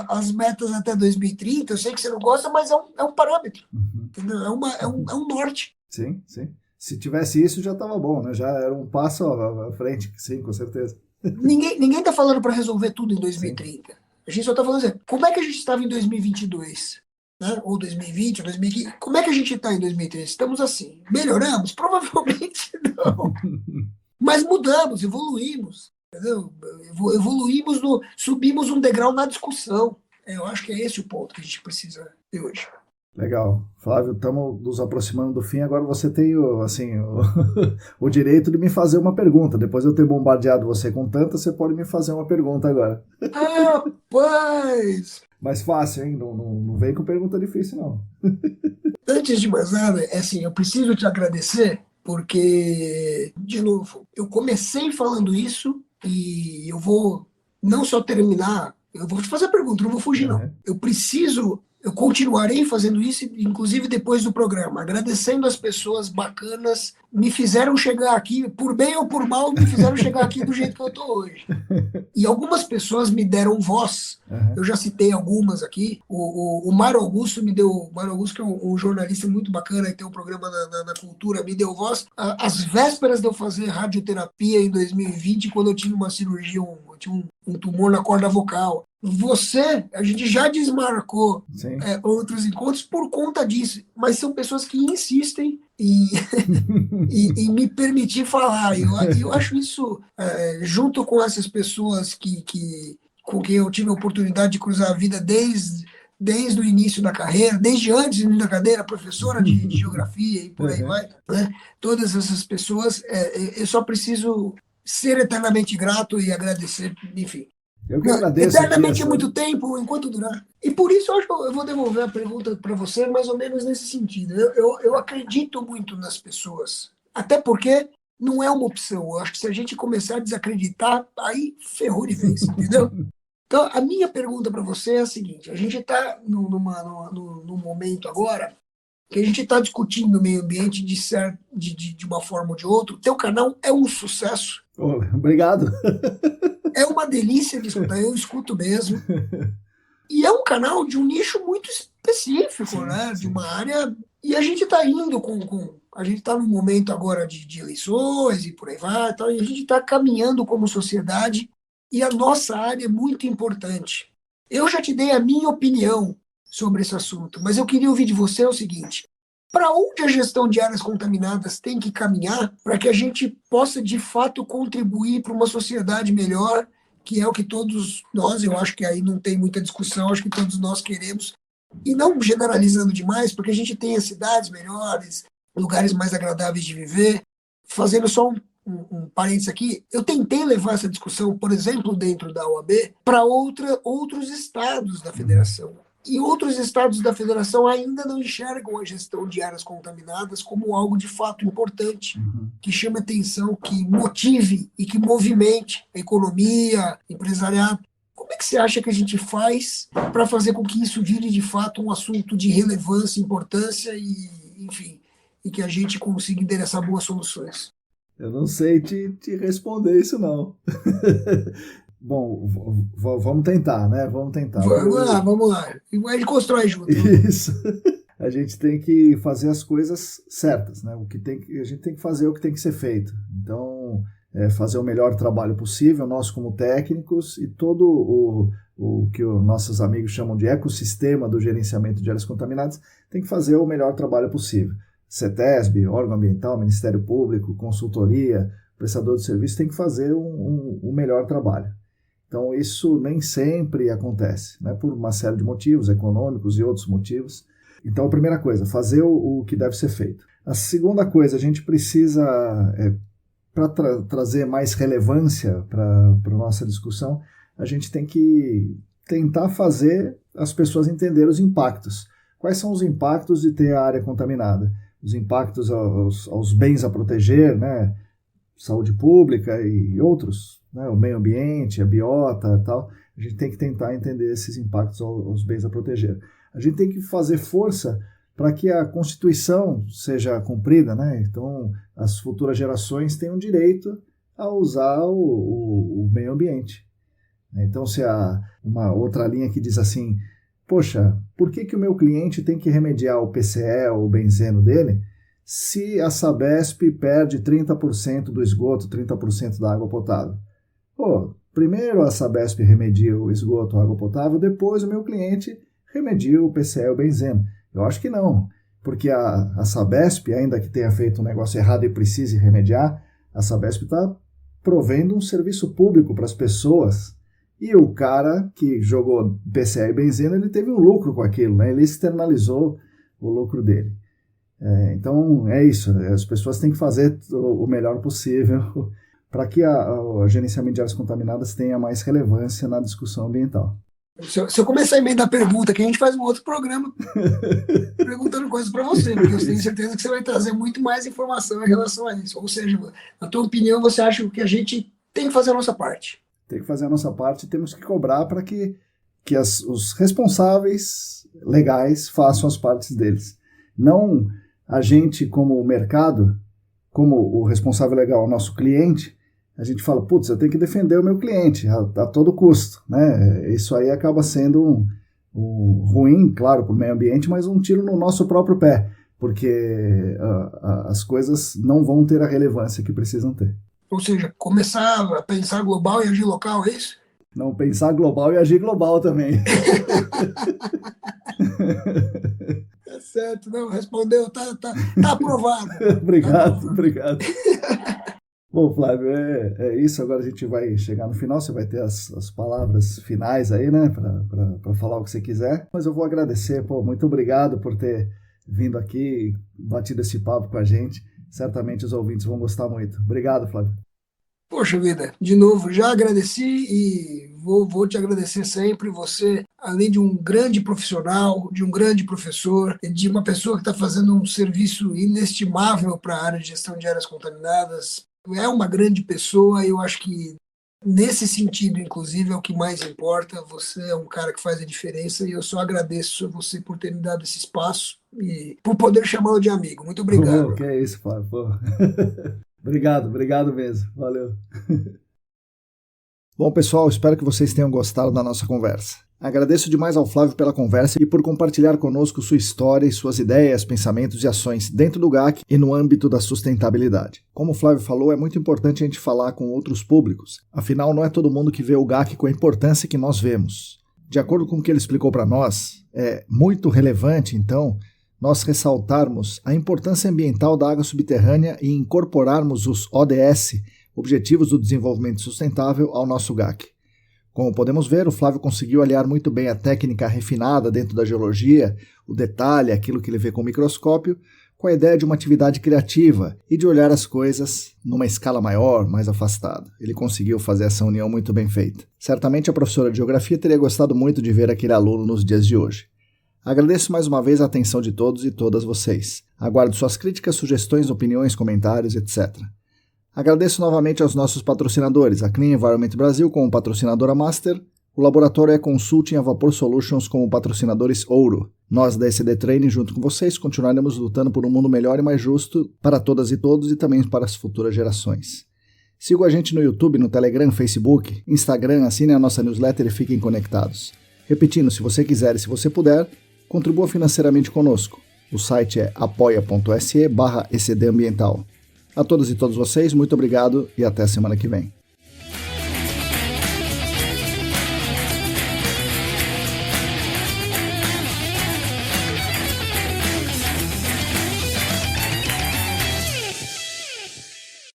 as metas até 2030. Eu sei que você não gosta, mas é um parâmetro. Entendeu? É um norte. Sim, sim. Se tivesse isso, já estava bom, né? Já era um passo à frente, sim, com certeza. Ninguém está falando para resolver tudo em 2030. Sim. A gente só está falando assim, como é que a gente estava em 2022? Né? Ou 2020, ou 2015. Como é que a gente está em 2030? Estamos assim. Melhoramos? Provavelmente não. Mas mudamos, evoluímos. Entendeu? Evoluímos, subimos um degrau na discussão. Eu acho que é esse o ponto que a gente precisa ter hoje. Legal. Flávio, estamos nos aproximando do fim. Agora você tem o direito de me fazer uma pergunta. Depois de eu ter bombardeado você com tanta, você pode me fazer uma pergunta agora. Rapaz! Mais fácil, hein? Não vem com pergunta difícil, não. Antes de mais nada, eu preciso te agradecer, porque, de novo, eu comecei falando isso e eu vou não só terminar, eu vou te fazer a pergunta, não vou fugir, não. Eu continuarei fazendo isso, inclusive depois do programa, agradecendo as pessoas bacanas, me fizeram chegar aqui, por bem ou por mal, me fizeram chegar aqui do jeito que eu estou hoje. E algumas pessoas me deram voz. Eu já citei algumas aqui. O Mário Augusto me deu. Mário Augusto, que é um jornalista muito bacana, que tem um programa na Cultura, me deu voz. Às vésperas de eu fazer radioterapia em 2020, quando eu tive uma cirurgia, eu tinha um tumor na corda vocal. A gente já desmarcou outros encontros por conta disso, mas são pessoas que insistem e me permitir falar. Eu acho isso, junto com essas pessoas com quem eu tive a oportunidade de cruzar a vida desde o início da carreira, desde antes do início da carreira, professora de geografia e por aí vai, né? Todas essas pessoas, eu só preciso ser eternamente grato e agradecer, enfim. Eu que agradeço. Eternamente é muito tempo, enquanto durar. E por isso eu acho que eu vou devolver a pergunta para você mais ou menos nesse sentido. Eu acredito muito nas pessoas. Até porque não é uma opção. Eu acho que se a gente começar a desacreditar, aí ferrou de vez, entendeu? Então, a minha pergunta para você é a seguinte. A gente está num momento agora que a gente está discutindo o meio ambiente de uma forma ou de outra. O teu canal é um sucesso. Obrigado. É uma delícia de escutar, eu escuto mesmo. E é um canal de um nicho muito específico, sim, né? Sim. De uma área. E a gente está indo a gente está num momento agora de eleições e por aí vai, e a gente está caminhando como sociedade e a nossa área é muito importante. Eu já te dei a minha opinião sobre esse assunto, mas eu queria ouvir de você o seguinte: para onde a gestão de áreas contaminadas tem que caminhar para que a gente possa, de fato, contribuir para uma sociedade melhor, que é o que todos nós, eu acho que aí não tem muita discussão, acho que todos nós queremos, e não generalizando demais, porque a gente tem as cidades melhores, lugares mais agradáveis de viver. Fazendo só um parênteses aqui, eu tentei levar essa discussão, por exemplo, dentro da OAB, para outros estados da federação. E outros estados da federação ainda não enxergam a gestão de áreas contaminadas como algo de fato importante, que chame atenção, que motive e que movimente a economia, empresariado. Como é que você acha que a gente faz para fazer com que isso vire de fato um assunto de relevância, importância e, enfim, e que a gente consiga endereçar boas soluções? Eu não sei te responder isso, não. Bom, vamos tentar, né? Vamos tentar. Vamos lá. A gente constrói junto. Isso. A gente tem que fazer as coisas certas, né? A gente tem que fazer o que tem que ser feito. Então, fazer o melhor trabalho possível, nós como técnicos, e todo o que os nossos amigos chamam de ecossistema do gerenciamento de áreas contaminadas, tem que fazer o melhor trabalho possível. CETESB, órgão ambiental, Ministério Público, consultoria, prestador de serviço, tem que fazer um melhor trabalho. Então, isso nem sempre acontece, né, por uma série de motivos, econômicos e outros motivos. Então, a primeira coisa, fazer o que deve ser feito. A segunda coisa, a gente precisa, para trazer mais relevância para a nossa discussão, a gente tem que tentar fazer as pessoas entenderem os impactos. Quais são os impactos de ter a área contaminada? Os impactos aos bens a proteger, né, saúde pública e outros, né, o meio ambiente, a biota e tal. A gente tem que tentar entender esses impactos aos bens a proteger. A gente tem que fazer força para que a Constituição seja cumprida, né? Então, as futuras gerações tenham direito a usar o meio ambiente. Então, se há uma outra linha que diz assim, poxa, por que o meu cliente tem que remediar o PCE ou o benzeno dele se a Sabesp perde 30% do esgoto, 30% da água potável? Pô, primeiro a Sabesp remedia o esgoto, a água potável, depois o meu cliente remedia o PCE ou o benzeno. Eu acho que não, porque a Sabesp, ainda que tenha feito um negócio errado e precise remediar, a Sabesp está provendo um serviço público para as pessoas. E o cara que jogou PCE e benzeno, ele teve um lucro com aquilo, né? Ele externalizou o lucro dele. Então é isso, as pessoas têm que fazer o melhor possível para que o gerenciamento de áreas contaminadas tenha mais relevância na discussão ambiental. Se eu começar a emendar pergunta, que a gente faz um outro programa perguntando coisas para você, porque eu tenho certeza que você vai trazer muito mais informação em relação a isso. Ou seja, na tua opinião, você acha que a gente tem que fazer a nossa parte? Tem que fazer a nossa parte e temos que cobrar para que os responsáveis legais façam as partes deles. Não a gente, como mercado, como o responsável legal, o nosso cliente, a gente fala, putz, eu tenho que defender o meu cliente a todo custo, né? Isso aí acaba sendo ruim, claro, para o meio ambiente, mas um tiro no nosso próprio pé, porque as coisas não vão ter a relevância que precisam ter. Ou seja, começar a pensar global e agir local, é isso? Não, pensar global e agir global também. Tá certo, não, respondeu, tá aprovado. Obrigado. Bom, Flávio, é isso. Agora a gente vai chegar no final. Você vai ter as palavras finais aí, né? Para falar o que você quiser. Mas eu vou agradecer. Muito obrigado por ter vindo aqui e batido esse papo com a gente. Certamente os ouvintes vão gostar muito. Obrigado, Flávio. Poxa vida, de novo, já agradeci e vou te agradecer sempre. Você, além de um grande profissional, de um grande professor, de uma pessoa que está fazendo um serviço inestimável para a área de gestão de áreas contaminadas, é uma grande pessoa. Eu acho que nesse sentido, inclusive, é o que mais importa. Você é um cara que faz a diferença e eu só agradeço a você por ter me dado esse espaço e por poder chamá-lo de amigo. Muito obrigado. Que é isso, Flávio. Obrigado mesmo. Valeu. Bom, pessoal, espero que vocês tenham gostado da nossa conversa. Agradeço demais ao Flávio pela conversa e por compartilhar conosco sua história e suas ideias, pensamentos e ações dentro do GAC e no âmbito da sustentabilidade. Como o Flávio falou, é muito importante a gente falar com outros públicos. Afinal, não é todo mundo que vê o GAC com a importância que nós vemos. De acordo com o que ele explicou para nós, é muito relevante, então, nós ressaltarmos a importância ambiental da água subterrânea e incorporarmos os ODS, Objetivos do Desenvolvimento Sustentável, ao nosso GAC. Como podemos ver, o Flávio conseguiu aliar muito bem a técnica refinada dentro da geologia, o detalhe, aquilo que ele vê com o microscópio, com a ideia de uma atividade criativa e de olhar as coisas numa escala maior, mais afastada. Ele conseguiu fazer essa união muito bem feita. Certamente a professora de Geografia teria gostado muito de ver aquele aluno nos dias de hoje. Agradeço mais uma vez a atenção de todos e todas vocês. Aguardo suas críticas, sugestões, opiniões, comentários, etc. Agradeço novamente aos nossos patrocinadores, a Clean Environment Brasil como patrocinadora Master, o Laboratório E-Consulting e a Vapor Solutions como patrocinadores Ouro. Nós da ECD Training, junto com vocês, continuaremos lutando por um mundo melhor e mais justo para todas e todos e também para as futuras gerações. Sigam a gente no YouTube, no Telegram, Facebook, Instagram, assinem a nossa newsletter e fiquem conectados. Repetindo, se você quiser e se você puder, contribua financeiramente conosco. O site é apoia.se/ECDambiental. A todas e todos vocês, muito obrigado e até a semana que vem.